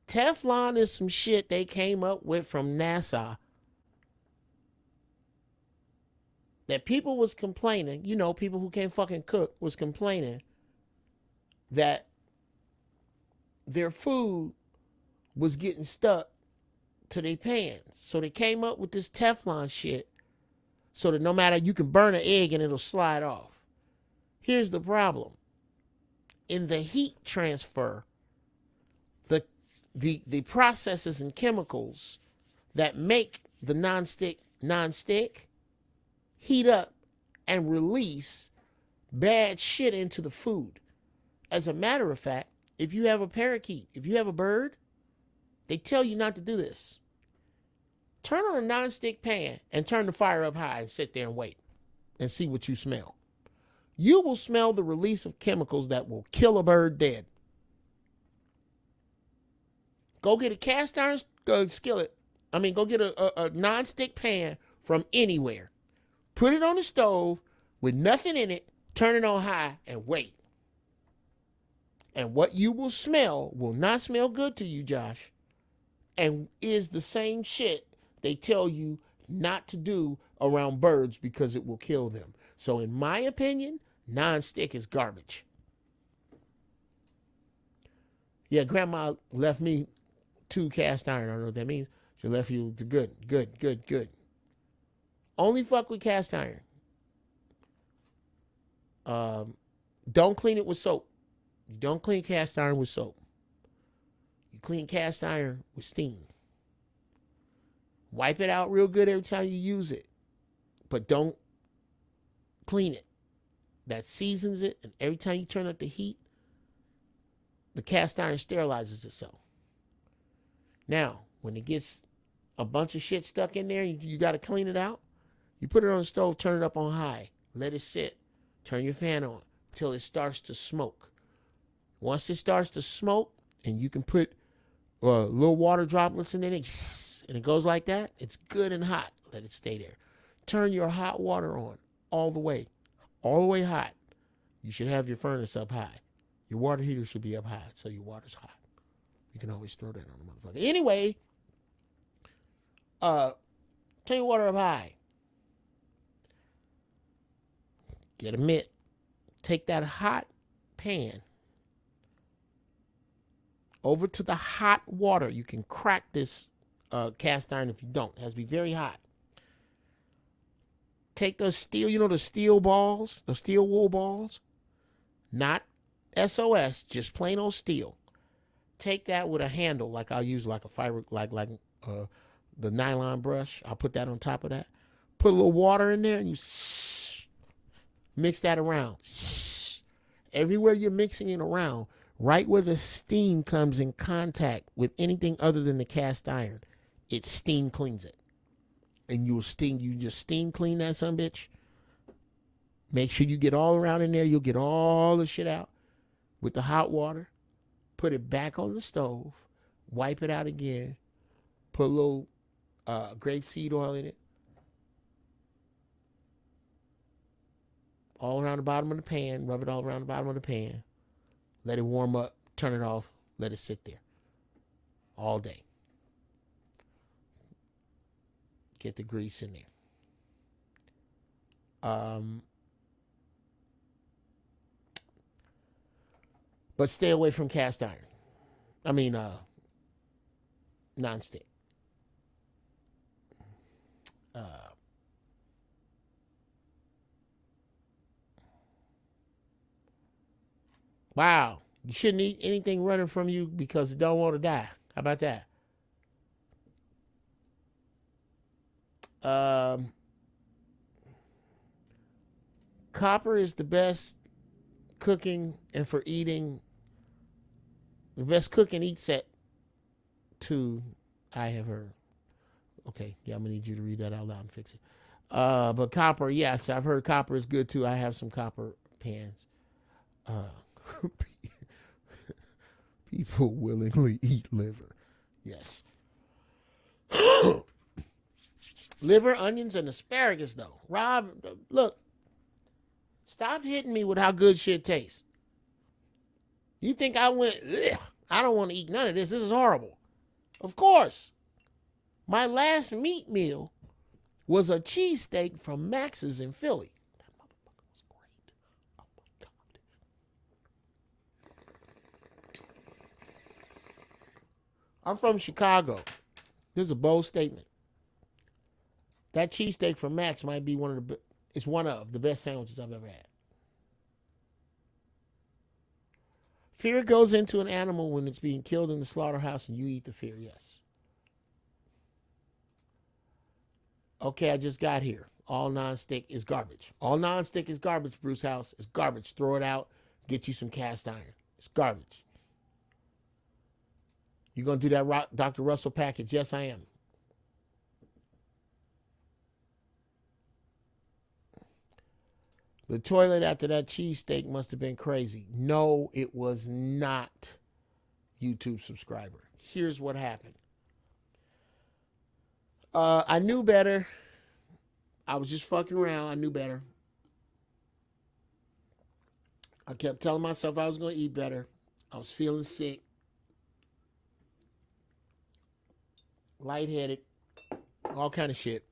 Teflon is some shit they came up with from NASA that people was complaining, you know, people who can't fucking cook was complaining that their food was getting stuck to their pans. So they came up with this Teflon shit so that no matter, you can burn an egg and it'll slide off. Here's the problem. In the heat transfer, the processes and chemicals that make the non-stick heat up and release bad shit into the food. As a matter of fact, if you have a parakeet, if you have a bird, they tell you not to do this. Turn on a non-stick pan and turn the fire up high and sit there and wait and see what you smell. You will smell the release of chemicals that will kill a bird dead. Go get a cast iron skillet. Go get a non-stick pan from anywhere. Put it on the stove with nothing in it, turn it on high, and wait. And what you will smell will not smell good to you, Josh, and is the same shit they tell you not to do around birds because it will kill them. So in my opinion, non-stick is garbage. Yeah, Grandma left me 2 cast iron. I don't know what that means. She left you good. Only fuck with cast iron. Don't clean it with soap. You don't clean cast iron with soap. You clean cast iron with steam. Wipe it out real good every time you use it. But don't clean it. That seasons it, and every time you turn up the heat, the cast iron sterilizes itself. Now, when it gets a bunch of shit stuck in there, you got to clean it out. You put it on the stove, turn it up on high, let it sit, turn your fan on until it starts to smoke. Once it starts to smoke, and you can put little water droplets in it, and it goes like that, it's good and hot. Let it stay there. Turn your hot water on all the way hot. You should have your furnace up high. Your water heater should be up high, so your water's hot. You can always throw that on the motherfucker. Anyway, turn your water up high. Get a mitt. Take that hot pan over to the hot water. You can crack this cast iron if you don't. It has to be very hot. Take those steel, the steel balls, the steel wool balls. Not SOS, just plain old steel. Take that with a handle, like I'll use like a fiber, like the nylon brush. I'll put that on top of that. Put a little water in there and you mix that around. Everywhere you're mixing it around, right where the steam comes in contact with anything other than the cast iron, it steam cleans it. And you just steam clean that son bitch. Make sure you get all around in there. You'll get all the shit out with the hot water. Put it back on the stove. Wipe it out again. Put a little grapeseed oil in it. All around the bottom of the pan. Rub it all around the bottom of the pan. Let it warm up. Turn it off. Let it sit there. All day. Get the grease in there. But stay away from cast iron. Non-stick. Wow. You shouldn't eat anything running from you because it don't want to die. How about that? Copper is the best cooking and for eating, the best cook and eat set to I have heard. Okay, yeah, I'm gonna need you to read that out loud and fix it. But copper, yes, I've heard copper is good too. I have some copper pans. People willingly eat liver. Yes. Liver, onions, and asparagus, though. Rob, look. Stop hitting me with how good shit tastes. You think I went, ugh, I don't want to eat none of this. This is horrible. Of course. My last meat meal was a cheesesteak from Max's in Philly. That motherfucker was great. Oh, my God. I'm from Chicago. This is a bold statement. That cheesesteak from Max might be one of the best sandwiches I've ever had. Fear goes into an animal when it's being killed in the slaughterhouse and you eat the fear, yes. Okay, I just got here. All nonstick is garbage. All nonstick is garbage, Bruce House. It's garbage. Throw it out. Get you some cast iron. It's garbage. You going to do that Dr. Russell package? Yes, I am. The toilet after that cheesesteak must have been crazy. No, it was not, YouTube subscriber. Here's what happened. I knew better. I was just fucking around. I knew better. I kept telling myself I was going to eat better. I was feeling sick. Lightheaded. All kind of shit.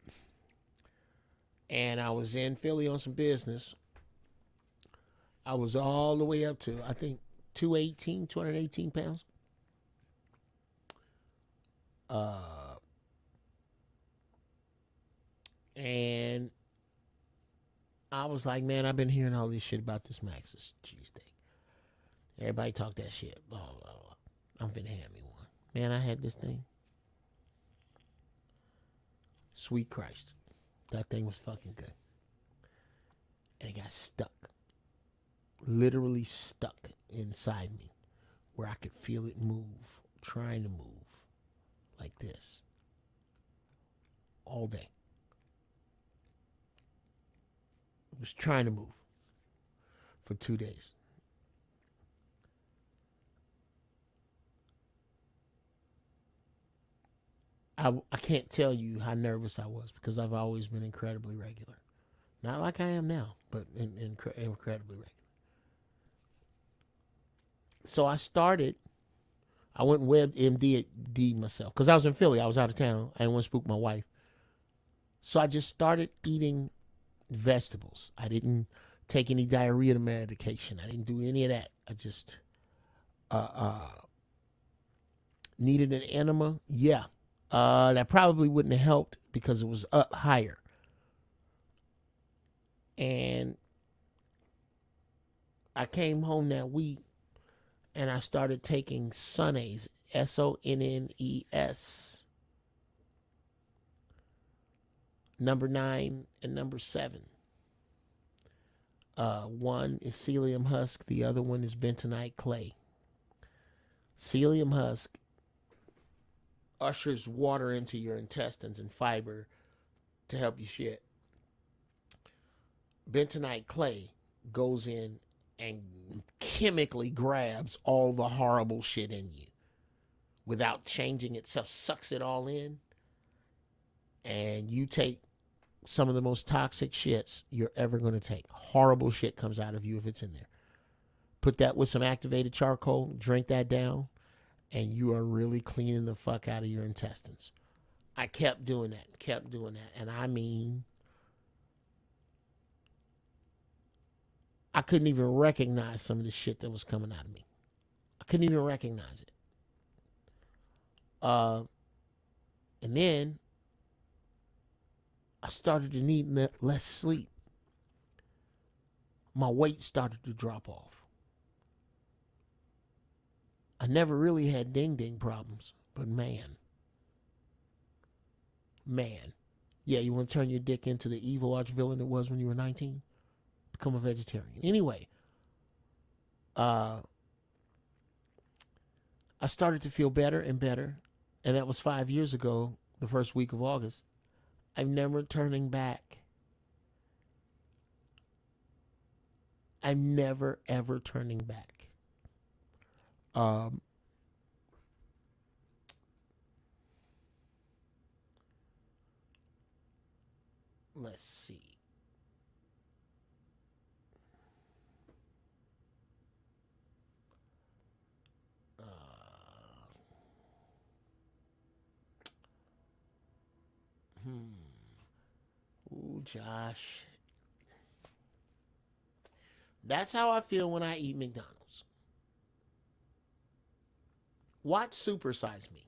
And I was in Philly on some business. I was all the way up to, I think, 218 pounds. And I was like, man, I've been hearing all this shit about this Max's cheesesteak. Everybody talk that shit. Blah, blah, blah. I'm finna have me one. Man, I had this thing. Sweet Christ. That thing was fucking good. And it got stuck. Literally stuck inside me. Where I could feel it move. Trying to move. Like this. All day. It was trying to move. For 2 days. I can't tell you how nervous I was because I've always been incredibly regular. Not like I am now, but incredibly regular. So I went and WebMD myself because I was in Philly. I was out of town. I didn't want to spook my wife. So I just started eating vegetables. I didn't take any diarrhea medication. I didn't do any of that. I just needed an enema. Yeah. That probably wouldn't have helped because it was up higher. And I came home that week and I started taking Sonnes, SONNES, number 9 and number 7. One is psyllium husk, the other one is bentonite clay. Psyllium husk ushers water into your intestines and fiber to help you shit. Bentonite clay goes in and chemically grabs all the horrible shit in you without changing itself, sucks it all in, and you take some of the most toxic shits you're ever going to take. Horrible shit comes out of you if it's in there. Put that with some activated charcoal, drink that down, and you are really cleaning the fuck out of your intestines. I kept doing that. And I mean, I couldn't even recognize some of the shit that was coming out of me. I couldn't even recognize it. And then I started to need less sleep. My weight started to drop off. I never really had ding problems, but man. Yeah, you want to turn your dick into the evil arch villain it was when you were 19? Become a vegetarian. Anyway, I started to feel better and better, and that was 5 years ago, the first week of August. I'm never turning back. I'm never, ever turning back. Let's see. Ooh, Josh. That's how I feel when I eat McDonald's. Watch Supersize Me.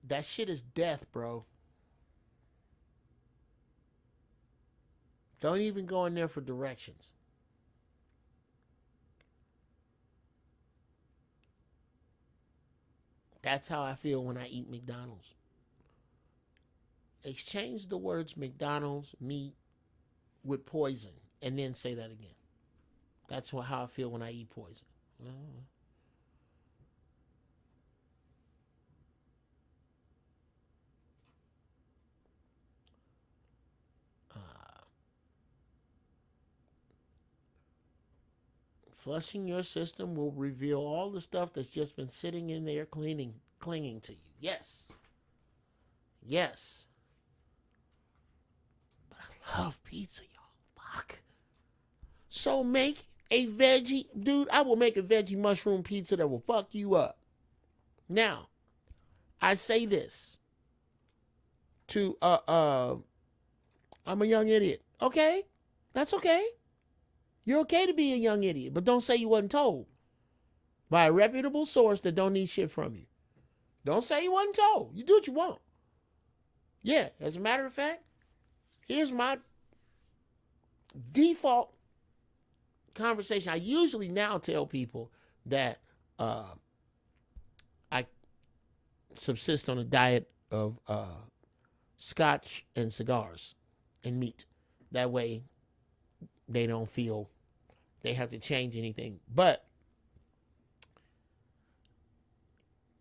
That shit is death, bro. Don't even go in there for directions. That's how I feel when I eat McDonald's. Exchange the words McDonald's, meat, with poison, and then say that again. That's how I feel when I eat poison. Flushing your system will reveal all the stuff that's just been sitting in there clinging to you. Yes. Yes. But I love pizza, y'all. Fuck. So make a veggie, dude, I will make a veggie mushroom pizza that will fuck you up. Now, I say this to, I'm a young idiot. Okay? That's okay. You're okay to be a young idiot, but don't say you wasn't told by a reputable source that don't need shit from you. Don't say you wasn't told. You do what you want. Yeah, as a matter of fact, here's my default conversation. I usually now tell people that I subsist on a diet of scotch and cigars and meat. That way they don't feel they have to change anything. But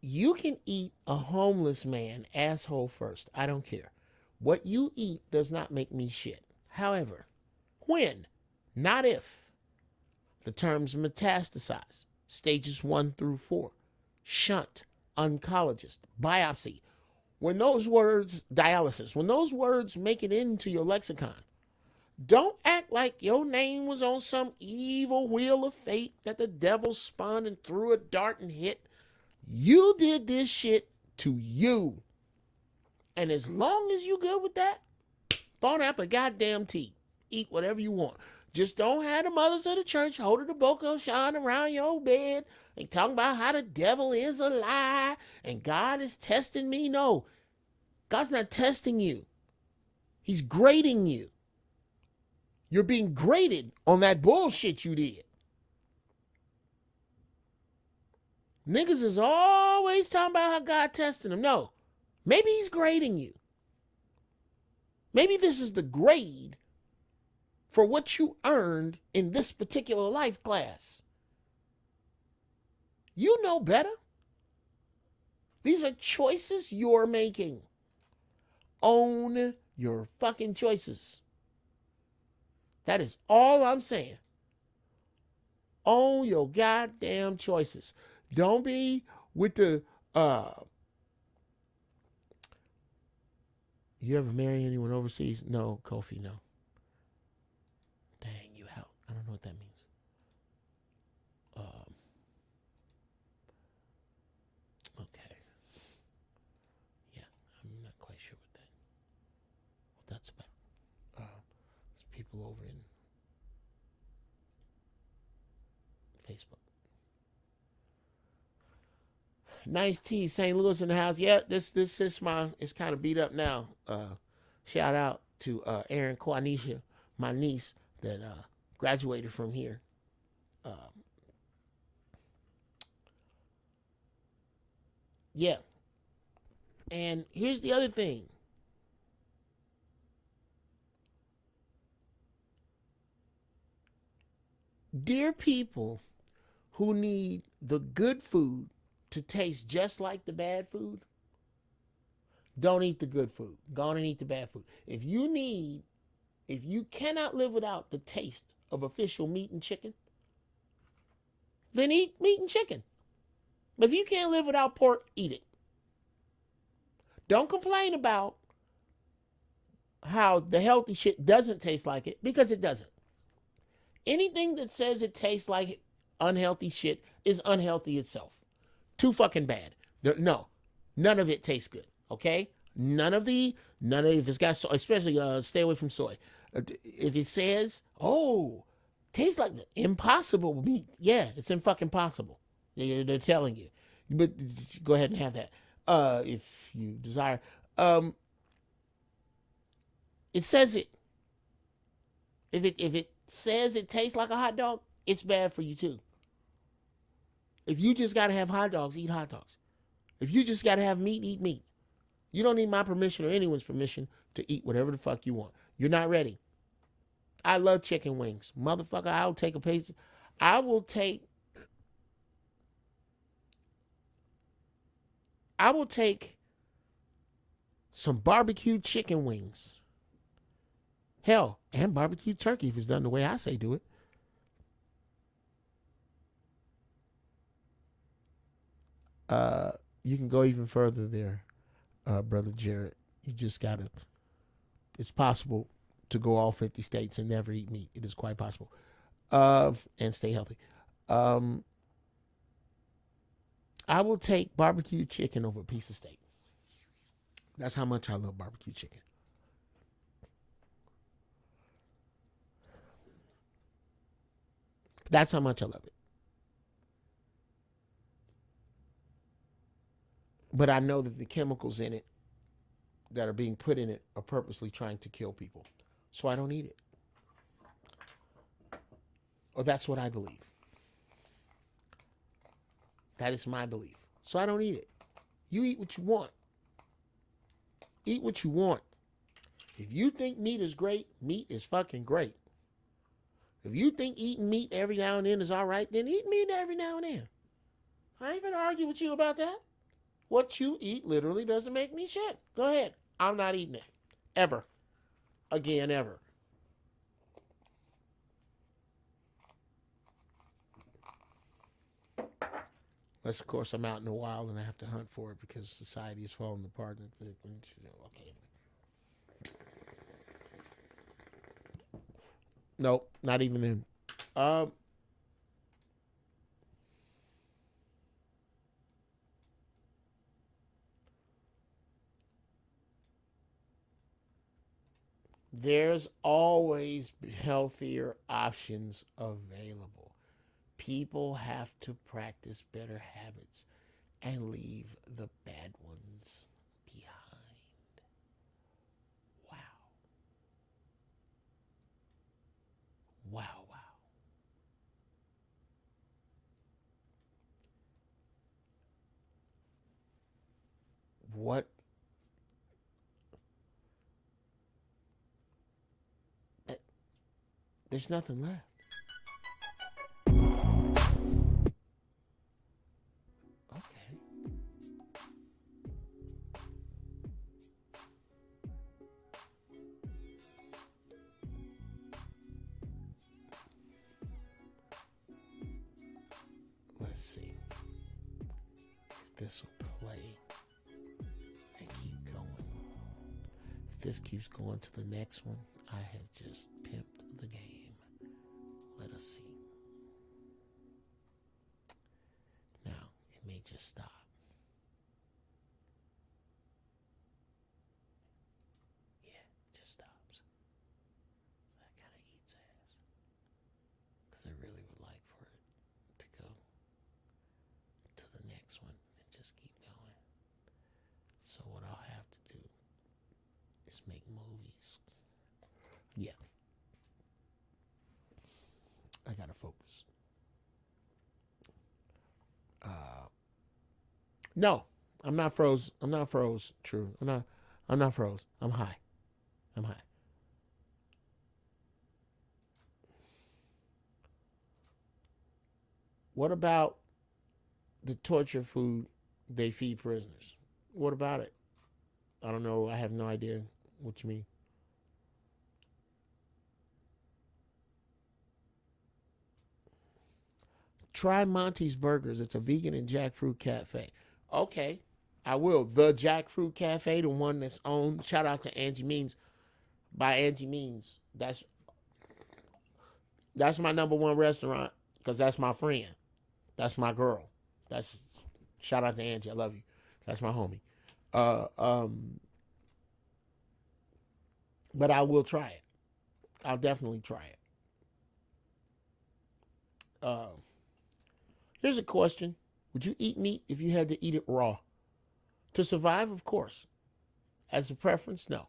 you can eat a homeless man asshole first. I don't care. What you eat does not make me shit. However, when, not if, the terms metastasize, stages 1 through 4, shunt, oncologist, biopsy, when those words, dialysis, when those words make it into your lexicon, don't act like your name was on some evil wheel of fate that the devil spun and threw a dart and hit. You did this shit to you. And as long as you good with that, don't have a goddamn teeth. Eat whatever you want. Just don't have the mothers of the church holding the boko shine around your bed and talking about how the devil is a lie and God is testing me. No, God's not testing you. He's grading you. You're being graded on that bullshit you did. Niggas is always talking about how God testing them. No, maybe he's grading you. Maybe this is the grade for what you earned in this particular life class. You know better. These are choices you're making. Own your fucking choices. That is all I'm saying. Own your goddamn choices. Don't be with the, you ever marry anyone overseas? No, Kofi, no. Dang, you out. I don't know what that means. Okay. Yeah, I'm not quite sure what that's about. There's people over in Facebook. Nice tea, St. Louis in the house. Yeah, this is it's kind of beat up now. Shout out to Erin Quanisha, my niece, that graduated from here. Yeah. And here's the other thing. Dear people who need the good food to taste just like the bad food, don't eat the good food. Go on and eat the bad food. If you cannot live without the taste of official meat and chicken, then eat meat and chicken. But if you can't live without pork, eat it. Don't complain about how the healthy shit doesn't taste like it, because it doesn't. Anything that says it tastes like unhealthy shit is unhealthy itself. Too fucking bad. No, none of it tastes good. Okay, if it's got soy, especially stay away from soy. If it says, oh, tastes like impossible meat, yeah, it's fucking possible. They're telling you, but go ahead and have that if you desire. It says it. If it says it tastes like a hot dog, it's bad for you too. If you just gotta have hot dogs, eat hot dogs. If you just gotta have meat, eat meat. You don't need my permission or anyone's permission to eat whatever the fuck you want. You're not ready. I love chicken wings. Motherfucker, I'll take a piece. I will take some barbecued chicken wings. Hell, and barbecue turkey if it's done the way I say do it. You can go even further there, Brother Jared. You just gotta, it's possible to go all 50 states and never eat meat. It is quite possible. And stay healthy. I will take barbecue chicken over a piece of steak. That's how much I love barbecue chicken. That's how much I love it. But I know that the chemicals in it that are being put in it are purposely trying to kill people. So I don't eat it. Or that's what I believe. That is my belief. So I don't eat it. You eat what you want. Eat what you want. If you think meat is great, meat is fucking great. If you think eating meat every now and then is all right, then eat meat every now and then. I ain't gonna argue with you about that. What you eat literally doesn't make me shit. Go ahead. I'm not eating it. Ever. Again, ever. Unless, of course, I'm out in the wild and I have to hunt for it because society is falling apart. Okay. Nope, not even then. There's always healthier options available. People have to practice better habits and leave the bad ones behind. Wow. Wow, wow. What? There's nothing left. Okay. Let's see if this will play and keep going. If this keeps going to the next one, I have just pimped the game. Let us see. Now, it may just stop. Yeah, it just stops. That kind of eats ass. Because I really would like for it to go to the next one and just keep going. So what I'll have to do is make movies. Yeah. No, I'm not froze. I'm not froze. True. I'm not froze. I'm high. I'm high. What about the torture food they feed prisoners? What about it? I don't know. I have no idea what you mean. Try Monty's Burgers. It's a vegan and jackfruit cafe. Okay, I will. The Jackfruit Cafe, the one that's owned. Shout out to Angie Means by Angie Means. That's my number one restaurant because that's my friend. That's my girl. That's shout out to Angie. I love you. That's my homie. Uh, um, but I will try it. I'll definitely try it. Here's a question: would you eat meat if you had to eat it raw? To survive, of course. As a preference, no.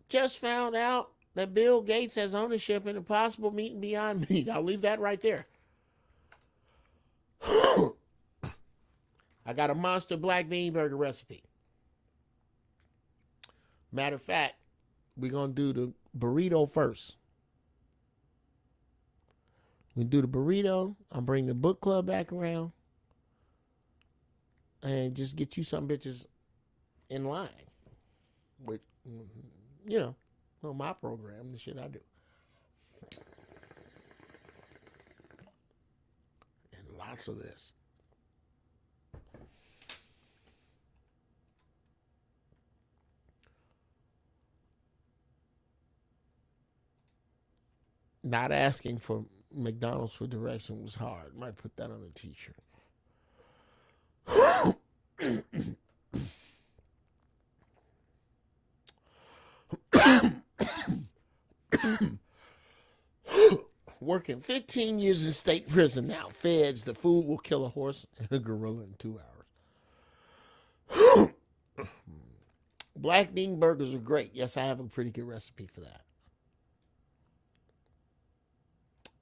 Just found out that Bill Gates has ownership in Impossible Meat and Beyond Meat. I'll leave that right there. I got a monster black bean burger recipe. Matter of fact, we're going to do the burrito first. We do the burrito. I'll bring the book club back around. And just get you some bitches in line. With, you know, on my program, the shit I do. And lots of this. Not asking for McDonald's for direction was hard. Might put that on a t-shirt. Working 15 years in state prison now. Feds, the food will kill a horse and a gorilla in 2 hours. Black bean burgers are great. Yes, I have a pretty good recipe for that.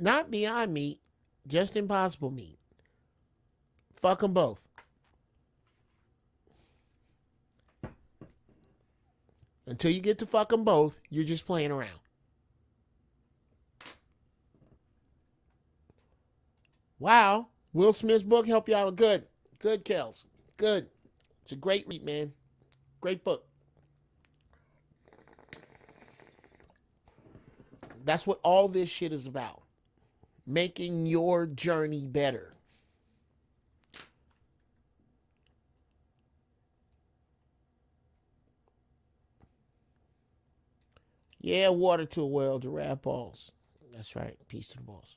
Not Beyond Meat, just Impossible Meat. Fuck them both. Until you get to fuck them both, you're just playing around. Wow. Will Smith's book help y'all good. Good, Kels. Good. It's a great read, man. Great book. That's what all this shit is about. Making your journey better. Yeah, water to a well, Giraffeballz. That's right. Peace to the balls.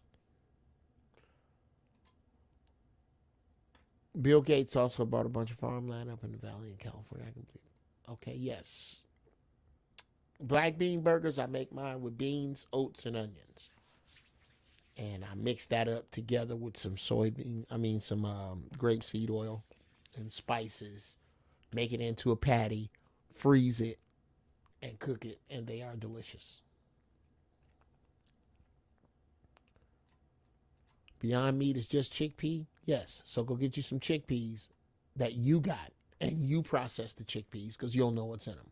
Bill Gates also bought a bunch of farmland up in the valley in California. Okay, yes. Black bean burgers, I make mine with beans, oats, and onions. And I mix that up together with some grapeseed oil and spices. Make it into a patty, freeze it, and cook it, and they are delicious. Beyond Meat is just chickpea? Yes. So go get you some chickpeas that you got, and you process the chickpeas because you'll know what's in them.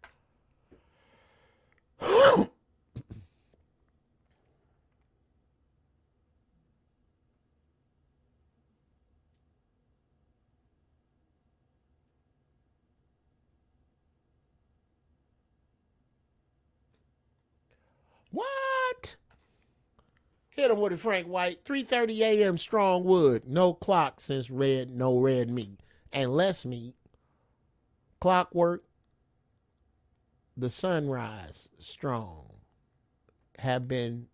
What? Hit him with it, Frank White. 3:30 a.m. strong wood. No clock since no red meat. And less meat. Clockwork. The sunrise strong. Have been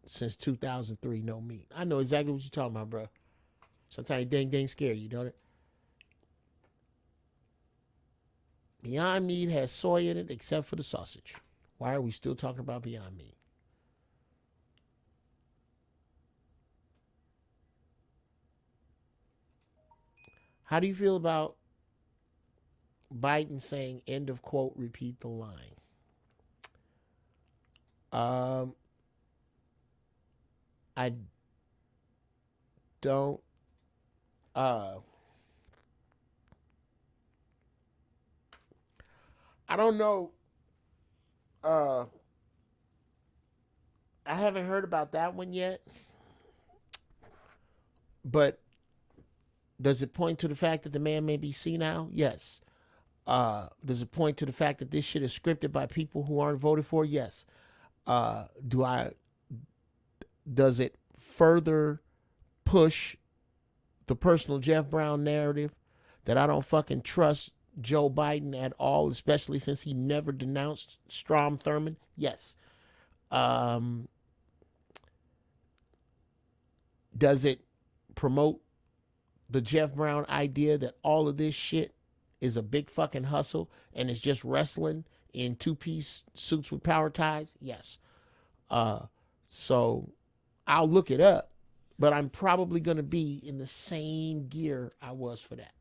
since 2003 no meat. I know exactly what you're talking about, bro. Sometimes ding scare you, don't it? Beyond Meat has soy in it except for the sausage. Why are we still talking about Beyond Meat? How do you feel about Biden saying, end of quote, repeat the line? I don't Uh, I don't know. Uh, I haven't heard about that one yet. But does it point to the fact that the man may be senile? Yes. Does it point to the fact that this shit is scripted by people who aren't voted for? Yes. Do I? Does it further push the personal Jeff Brown narrative that I don't fucking trust Joe Biden at all, especially since he never denounced Strom Thurmond? Yes. Does it promote the Jeff Brown idea that all of this shit is a big fucking hustle and it's just wrestling in two-piece suits with power ties? Yes. So I'll look it up, but I'm probably going to be in the same gear I was for that.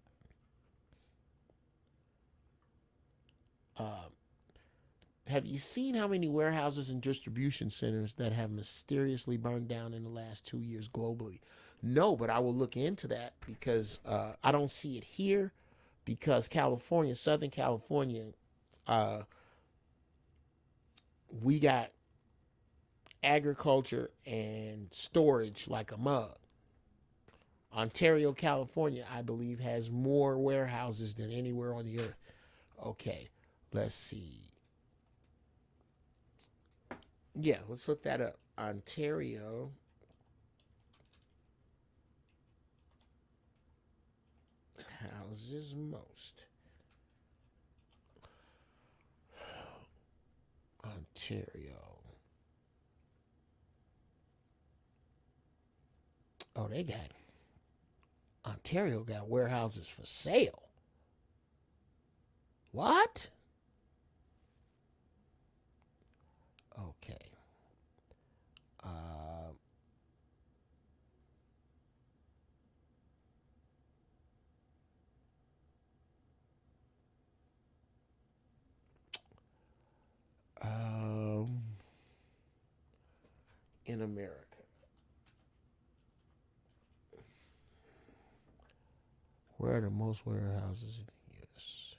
Have you seen how many warehouses and distribution centers that have mysteriously burned down in the last 2 years globally? No, but I will look into that because I don't see it here because California, Southern California, we got agriculture and storage like a mug. Ontario, California, I believe, has more warehouses than anywhere on the earth. Okay, let's see. Yeah, let's look that up. Ontario houses most. Ontario. Oh, Ontario got warehouses for sale. What? Okay. In America. Where are the most warehouses in the U.S.?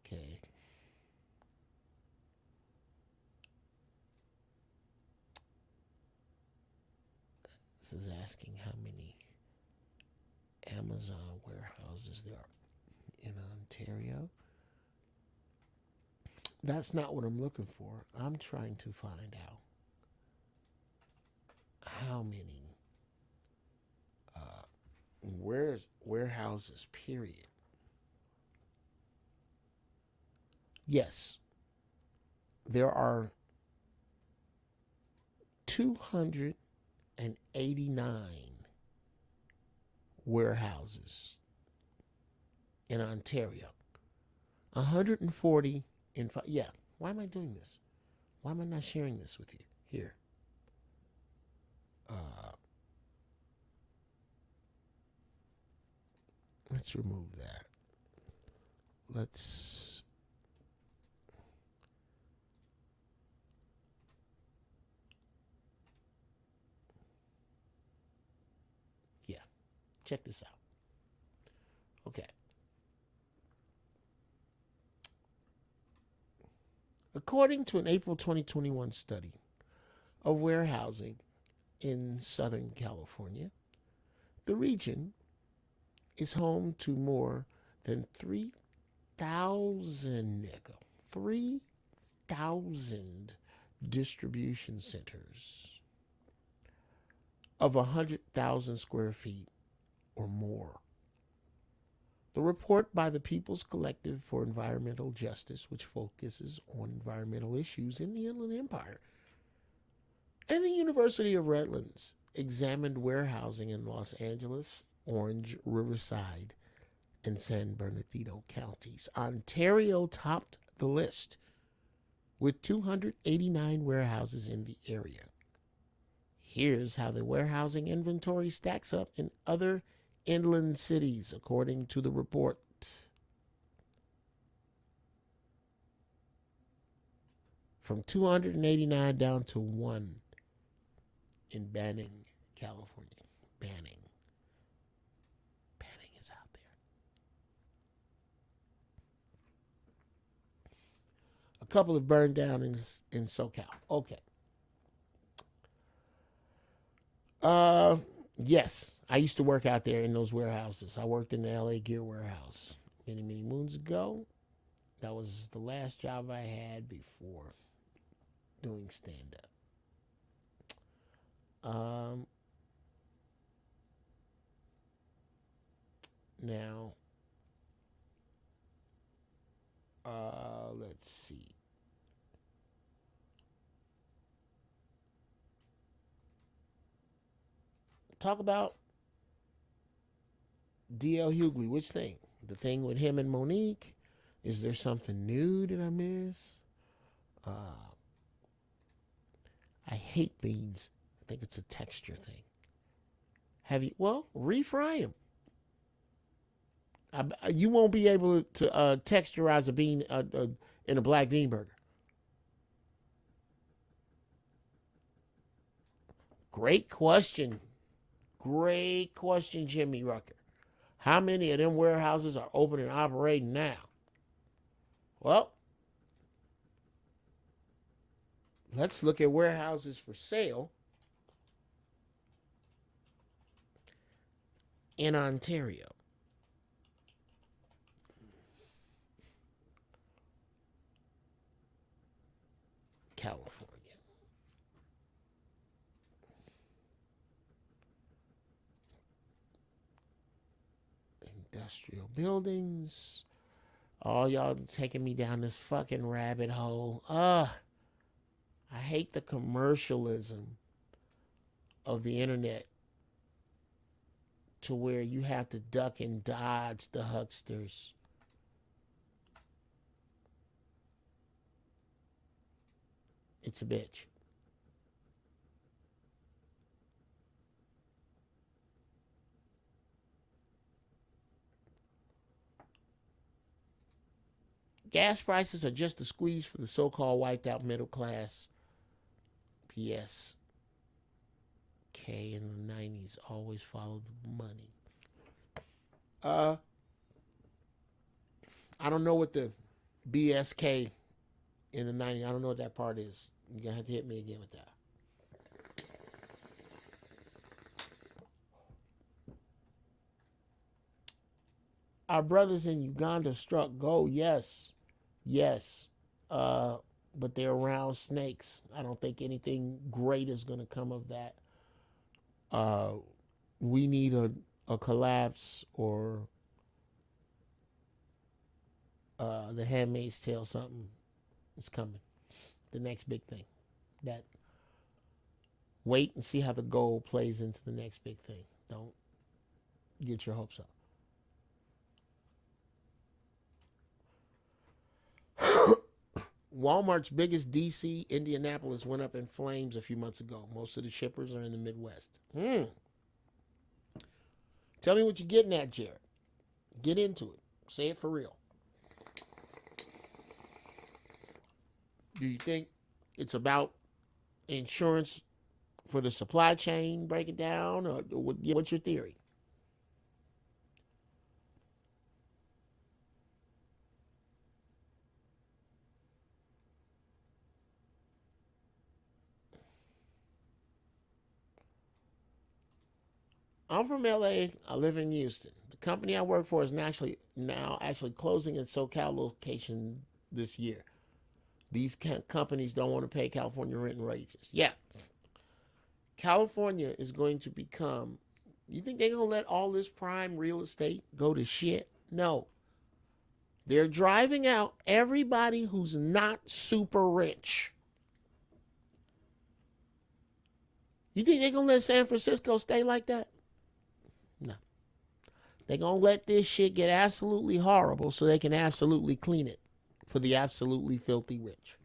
Okay. This is asking how many Amazon warehouses there are in Ontario. That's not what I'm looking for. I'm trying to find out how many warehouses, period. Yes, there are 289 warehouses in Ontario. 140 in yeah. Why am I doing this? Why am I not sharing this with you? Here. Let's remove that. Let's check this out. Okay. According to an April 2021 study of warehousing in Southern California, the region is home to more than 3,000 distribution centers of 100,000 square feet or more. The report by the People's Collective for Environmental Justice, which focuses on environmental issues in the Inland Empire, and the University of Redlands examined warehousing in Los Angeles, Orange, Riverside, and San Bernardino counties. Ontario topped the list with 289 warehouses in the area. Here's how the warehousing inventory stacks up in other inland cities, according to the report. from 289 down to 1 in Banning, California. Banning is out there. A couple have burned down in SoCal. Okay. Yes, I used to work out there in those warehouses. I worked in the LA Gear warehouse many, many moons ago. That was the last job I had before doing stand-up. Now, let's see. Talk about D.L. Hughley. Which thing? The thing with him and Monique? Is there something new that I miss? I hate beans. I think it's a texture thing. Have you? Well, refry them. You won't be able to texturize a bean in a black bean burger. Great question. Great question, Jimmy Rucker. How many of them warehouses are open and operating now? Well, let's look at warehouses for sale in Ontario. California. Industrial buildings. Oh, y'all taking me down this fucking rabbit hole. I hate the commercialism of the internet to where you have to duck and dodge the hucksters. It's a bitch. Gas prices are just a squeeze for the so-called wiped out middle class. P.S. K in the 90s always followed the money. I don't know what the BSK in the 90s, I don't know what that part is. You're going to have to hit me again with that. Our brothers in Uganda struck gold. Yes. But they're around snakes. I don't think anything great is going to come of that. We need a collapse or The Handmaid's Tale, something is coming. The next big thing. That wait and see how the gold plays into the next big thing. Don't get your hopes up. Walmart's biggest DC, Indianapolis, went up in flames a few months ago. Most of the shippers are in the Midwest. Tell me what you're getting at, Jared. Get into it. Say it for real. Do you think it's about insurance for the supply chain breaking down? Or what's your theory? I'm from LA. I live in Houston. The company I work for is now actually closing its SoCal location this year. These companies don't want to pay California rent and wages. Yeah. California is going to become, you think they're going to let all this prime real estate go to shit? No. They're driving out everybody who's not super rich. You think they're going to let San Francisco stay like that? No. They're going to let this shit get absolutely horrible so they can absolutely clean it for the absolutely filthy rich.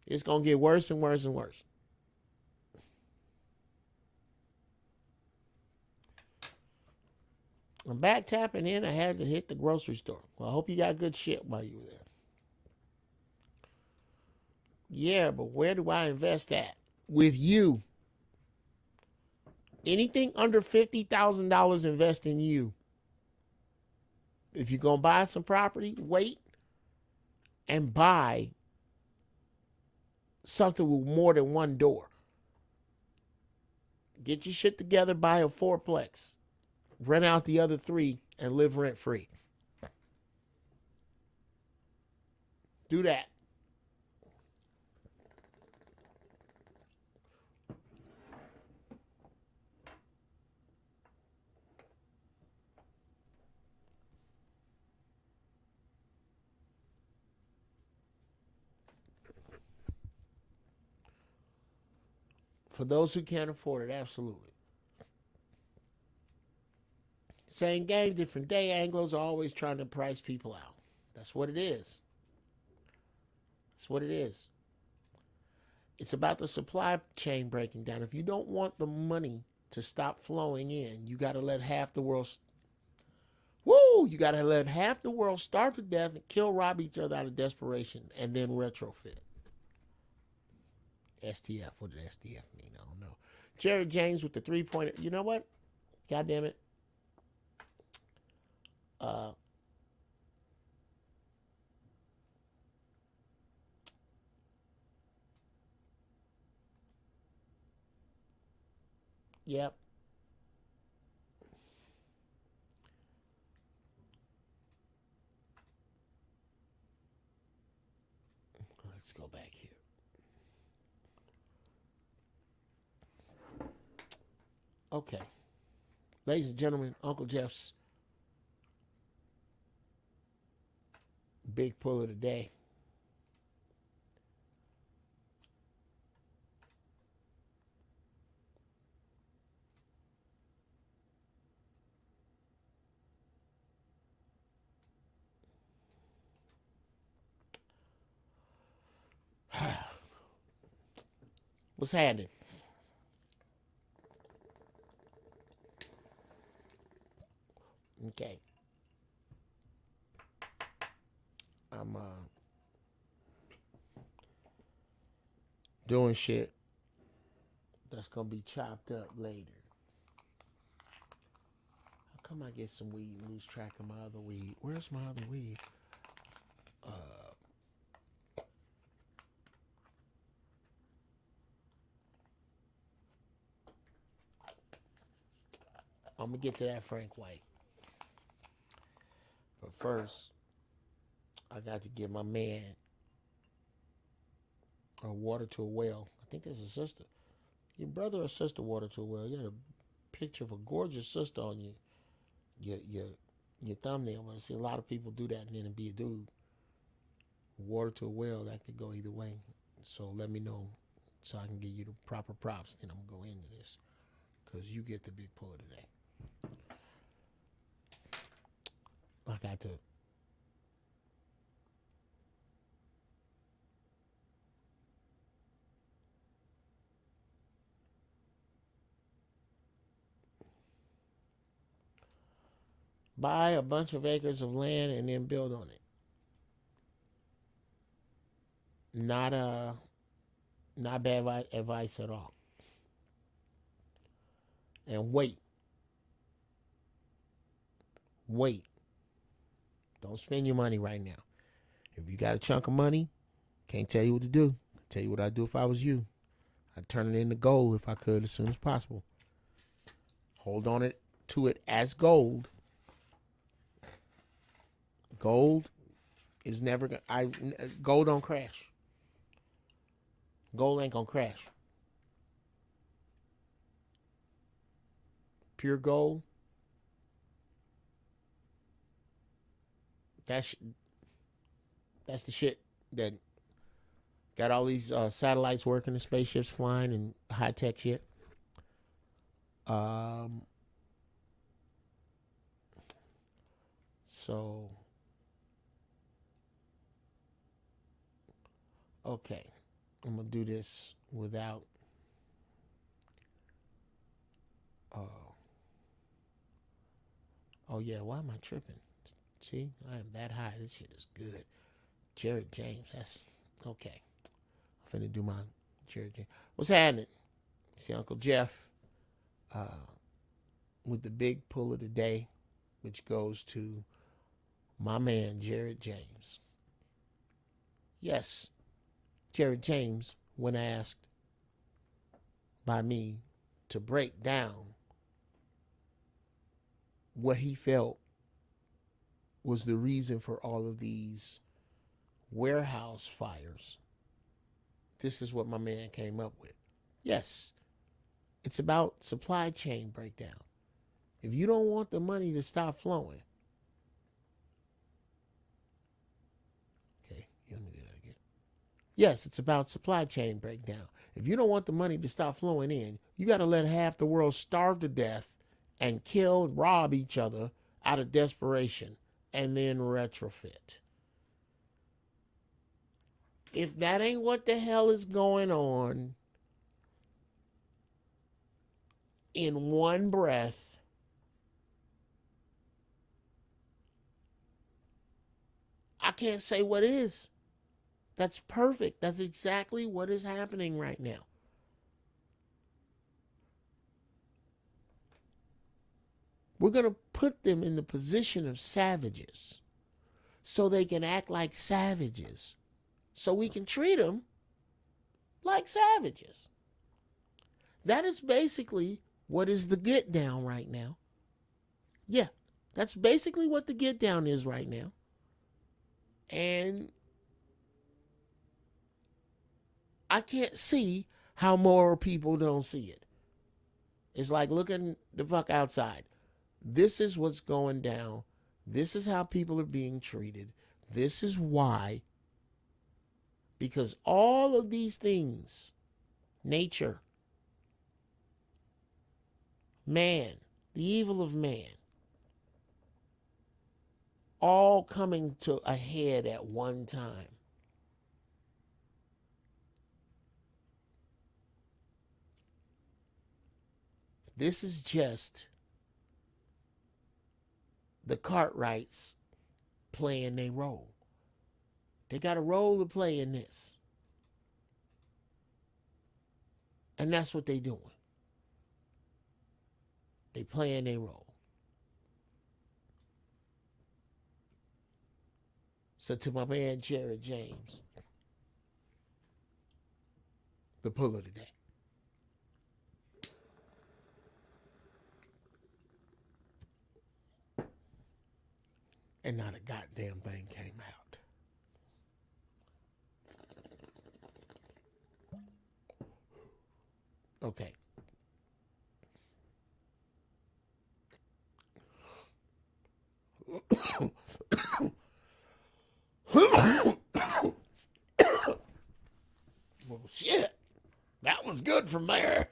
It's going to get worse and worse and worse. I'm back tapping in. I had to hit the grocery store. Well, I hope you got good shit while you were there. Yeah, but where do I invest at? With you. Anything under $50,000, invest in you. If you're going to buy some property, wait and buy something with more than one door. Get your shit together, buy a fourplex. Rent out the other 3 and live rent free. Do that. For those who can't afford it, absolutely. Same game, different day. Anglos are always trying to price people out. That's what it is. That's what it is. It's about the supply chain breaking down. If you don't want the money to stop flowing in, you got to let half the world... You got to let half the world starve to death and kill, rob each other out of desperation, and then retrofit. STF. What does STF mean? I don't know. Jared James with the 3-pointer. You know what? God damn it. Yep. Let's go back here. Okay. Ladies and gentlemen, Uncle Geoff's big pull of the day. What's happening? Okay. I'm doing shit that's gonna be chopped up later. How come I get some weed and lose track of my other weed? Where's my other weed? I'm gonna get to that Frank White. But first, I got to give my man a water to a well. I think that's a sister. Your brother or sister water to a well. You had a picture of a gorgeous sister on your thumbnail. I see a lot of people do that and then it'd be a dude. Water to a well, that could go either way. So let me know so I can give you the proper props. Then I'm gonna go into this. Because you get the big pull today. I got to buy a bunch of acres of land and then build on it. Not bad advice at all. And wait. Don't spend your money right now. If you got a chunk of money, can't tell you what to do. I'll tell you what I'd do if I was you. I'd turn it into gold if I could as soon as possible. Hold on to it as gold. Gold is never gonna. Gold don't crash. Gold ain't gonna crash. Pure gold. That's the shit that got all these satellites working and spaceships flying and high tech shit. So okay, I'm gonna do this without Oh, yeah, why am I tripping? See, I am that high. This shit is good. Jared James, that's okay. I'm finna do my Jared James. What's happening? See Uncle Geoff with the big pull of the day, which goes to my man, Jared James. Yes, Jared James, when asked by me to break down what he felt was the reason for all of these warehouse fires, this is what my man came up with. Yes, it's about supply chain breakdown. If you don't want the money to stop flowing, okay, let me do that again. Yes, it's about supply chain breakdown. If you don't want the money to stop flowing in, you got to let half the world starve to death and kill and rob each other out of desperation and then retrofit. If that ain't what the hell is going on in one breath, I can't say what is. That's perfect. That's exactly what is happening right now. We're going to put them in the position of savages so they can act like savages, so we can treat them like savages. That is basically what is the get down right now. Yeah, that's basically what the get down is right now. And I can't see how more people don't see it. It's like looking the fuck outside. This is what's going down. This is how people are being treated. This is why. Because all of these things, nature, man, the evil of man, all coming to a head at one time. This is just the Cartwrights playing their role. They got a role to play in this. And that's what they doing. They playing their role. So to my man Jared James, the pull of the day. And not a goddamn thing came out. Okay. Well, shit. That was good from there.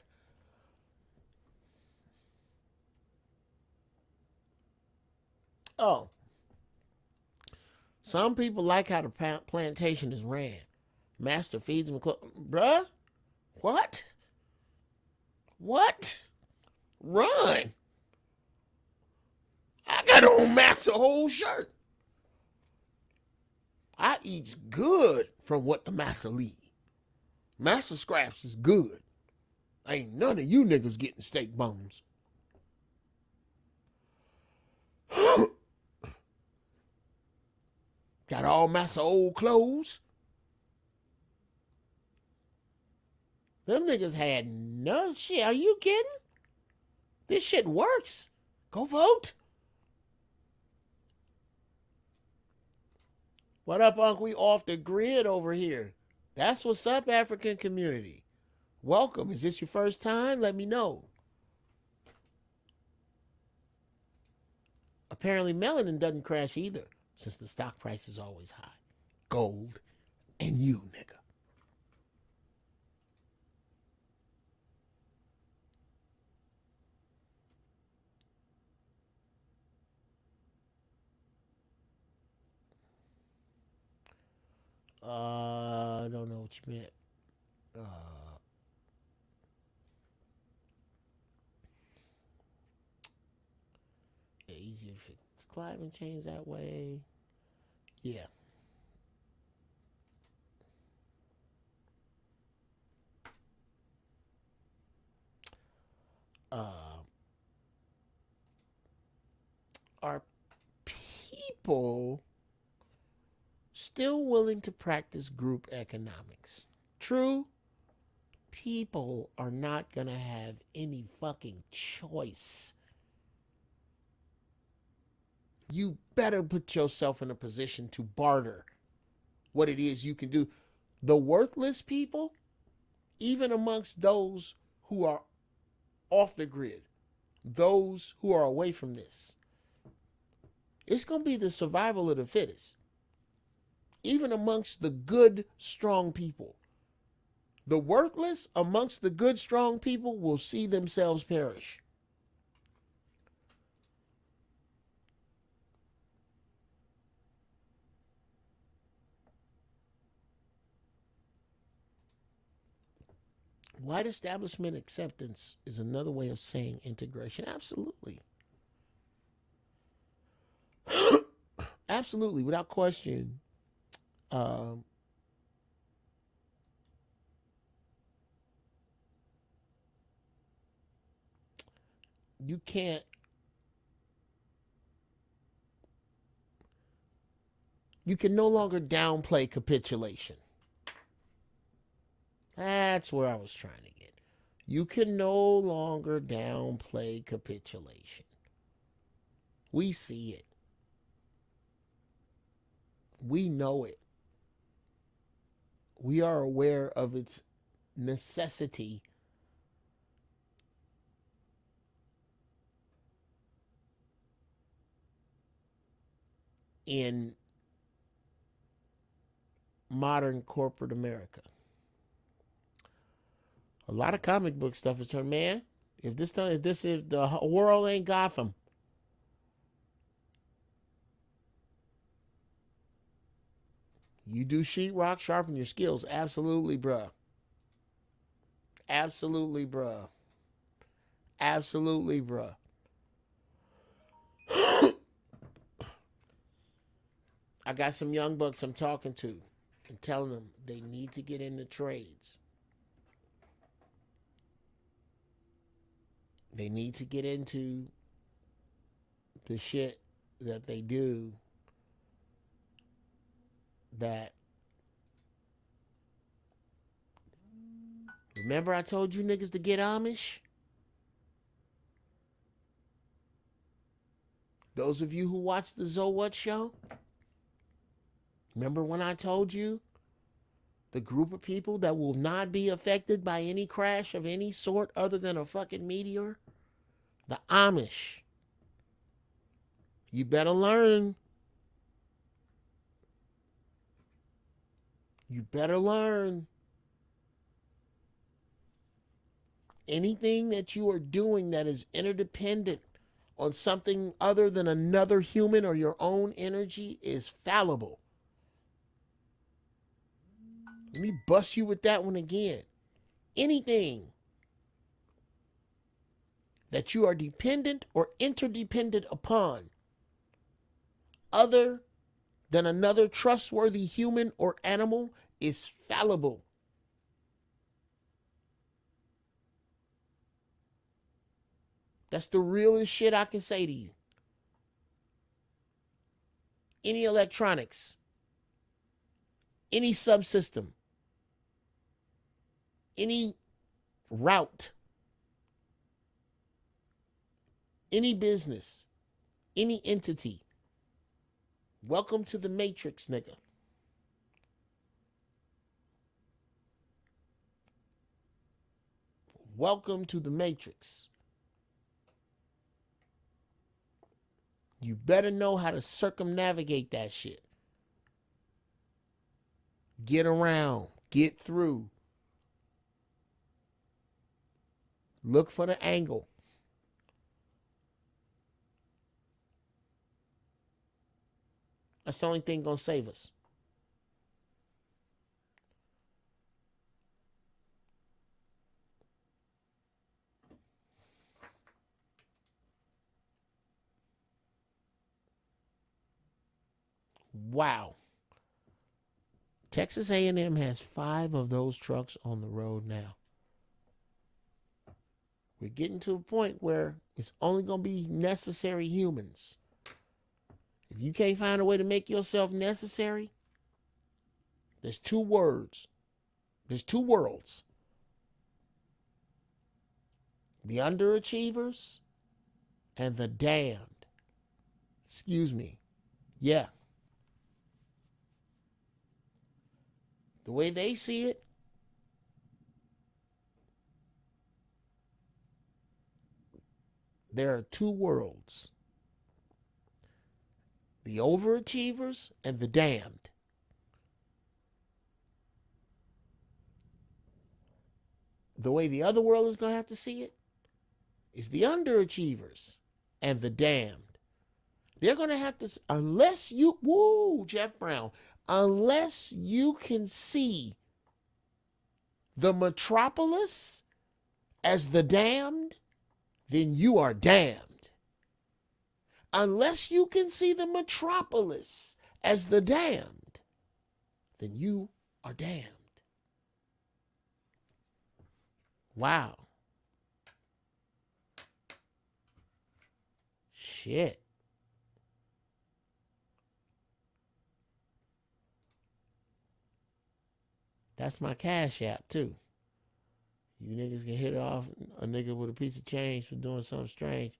Oh. Some people like how the plantation is ran. Master feeds them clothes. Bruh? What? What? Run. I got on Master whole shirt. I eats good from what the Master leave. Master scraps is good. Ain't none of you niggas getting steak bones. Got all Master old clothes. Them niggas had no shit. Are you kidding? This shit works. Go vote. What up, Uncle? We off the grid over here. That's what's up, African community. Welcome. Is this your first time? Let me know. Apparently, melanin doesn't crash either, since the stock price is always high. Gold and you, nigga. I don't know what you meant. Yeah, easy you to fix climate change that way. Yeah. Are people still willing to practice group economics? True. People are not going to have any fucking choice. You better put yourself in a position to barter what it is you can do. The worthless people, even amongst those who are off the grid, those who are away from this, it's going to be the survival of the fittest. Even amongst the good, strong people. The worthless amongst the good, strong people will see themselves perish. White establishment acceptance is another way of saying integration. Absolutely. Absolutely, without question. You can't you can no longer downplay capitulation. That's where I was trying to get. You can no longer downplay capitulation. We see it. We know it. We are aware of its necessity in modern corporate America. A lot of comic book stuff is turned, man. If the world ain't Gotham, you do sheetrock, sharpen your skills. Absolutely, bruh. Absolutely, bruh. Absolutely, bruh. I got some young bucks I'm talking to and telling them they need to get into trades. They need to get into the shit that they do that. Remember I told you niggas to get Amish? Those of you who watch the Zo What show? Remember when I told you the group of people that will not be affected by any crash of any sort other than a fucking meteor? The Amish. You better learn. You better learn. Anything that you are doing that is interdependent on something other than another human or your own energy is fallible. Let me bust you with that one again. Anything that you are dependent or interdependent upon other than another trustworthy human or animal is fallible. That's the realest shit I can say to you. Any electronics, any subsystem, any route, any business, any entity. Welcome to the Matrix, nigga. Welcome to the Matrix. You better know how to circumnavigate that shit. Get around. Get through. Look for the angle. That's the only thing gonna save us. Wow. Texas A&M has 5 of those trucks on the road now. We're getting to a point where it's only going to be necessary humans. If you can't find a way to make yourself necessary, there's 2 words. There's 2 worlds. The underachievers and the damned. Excuse me. Yeah. The way they see it, there are 2 worlds. The overachievers and the damned. The way the other world is going to have to see it is the underachievers and the damned. They're going to have to, unless you, Jeff Brown, unless you can see the metropolis as the damned, then you are damned. Unless you can see the metropolis as the damned, then you are damned. Wow. Shit. That's my Cash App, too. You niggas can hit off a nigga with a piece of change for doing something strange.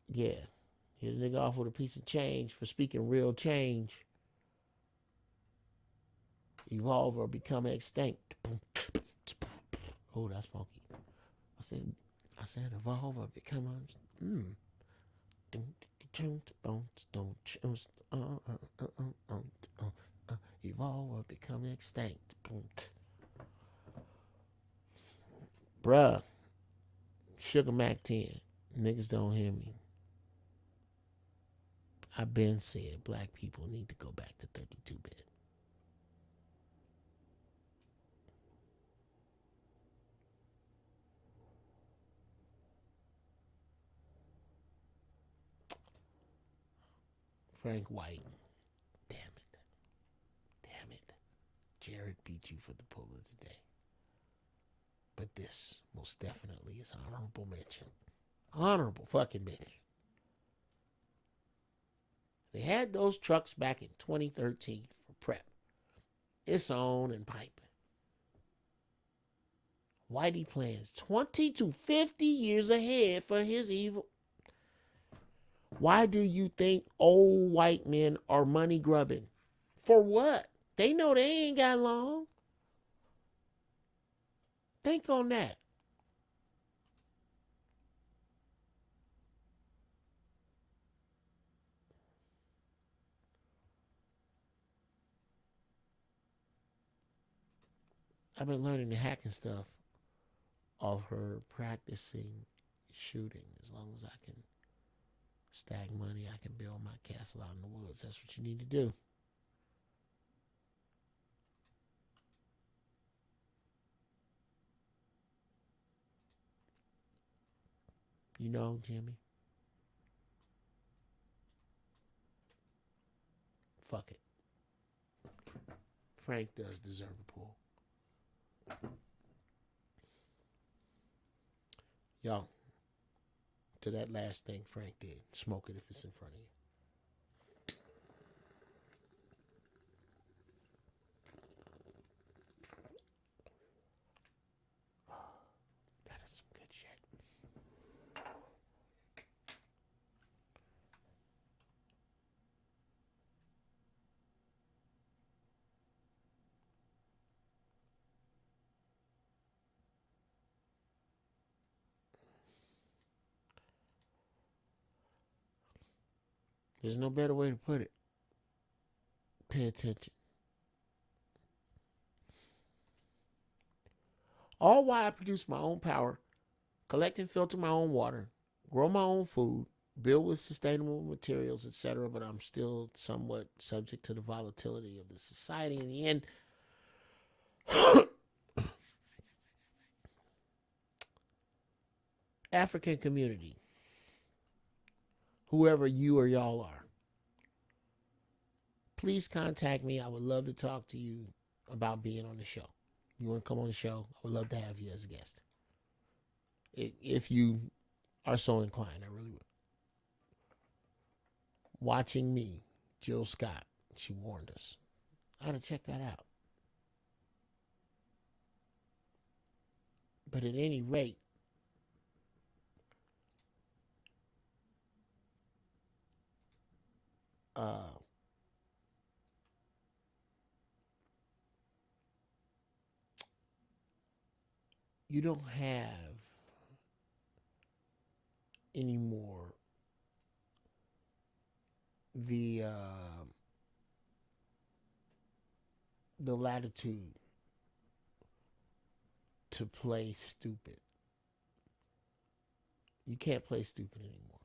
Yeah. Hit a nigga off with a piece of change for speaking real change. Evolve or become extinct. Oh, that's funky. I said evolve or become evolve or become extinct. Bruh. Sugar Mac 10. Niggas don't hear me. I've been said black people need to go back to 32-bit. Frank White. Damn it. Damn it. Jared beat you for the pull of the day. But this most definitely is honorable mention. Honorable fucking mention. They had those trucks back in 2013 for prep. It's on and piping. Whitey plans 20 to 50 years ahead for his evil. Why do you think old white men are money grubbing? For what? They know they ain't got long. Think on that. I've been learning the hacking stuff of her practicing shooting. As long as I can stack money, I can build my castle out in the woods. That's what you need to do. You know, Jimmy? Fuck it. Frank does deserve a pull. Y'all, to that last thing Frank did, smoke it if it's in front of you. That is some good shit. There's no better way to put it. Pay attention. All while I produce my own power, collect and filter my own water, grow my own food, build with sustainable materials, etc., but I'm still somewhat subject to the volatility of the society in the end. African community. whoever you or y'all are. Please contact me. I would love to talk to you about being on the show. You want to come on the show? I would love to have you as a guest. If you are so inclined, I really would. Watching me, Jill Scott, she warned us. I ought to check that out. But at any rate, you don't have anymore the latitude to play stupid. You can't play stupid anymore.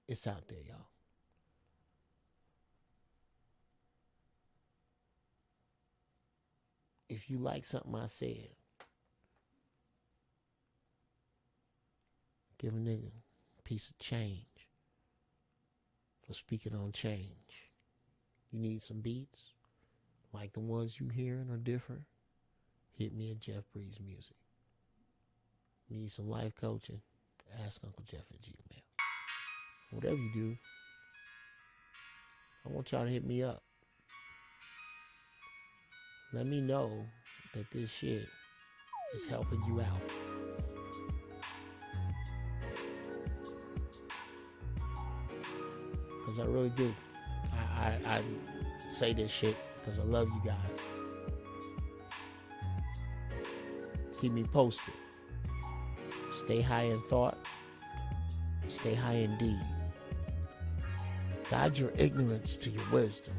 It's out there, y'all. If you like something I said, give a nigga a piece of change for speaking on change. You need some beats like the ones you hearing or different? Hit me at Geoff Breasks Music. Need some life coaching? Ask Uncle Geoff at Gmail. Whatever you do, I want y'all to hit me up. Let me know that this shit is helping you out. Because I really do. I say this shit because I love you guys. Keep me posted. Stay high in thought. Stay high in deed. Guide your ignorance to your wisdom.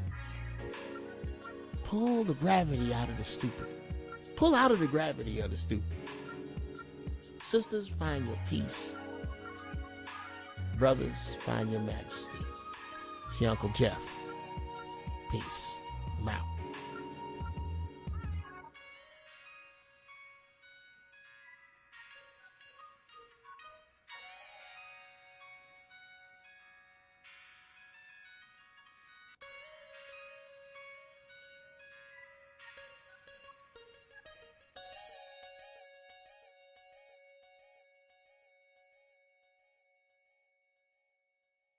Pull the gravity out of the stupid. Pull out of the gravity of the stupid. Sisters, find your peace. Brothers, find your majesty. It's your Uncle Geoff. Peace.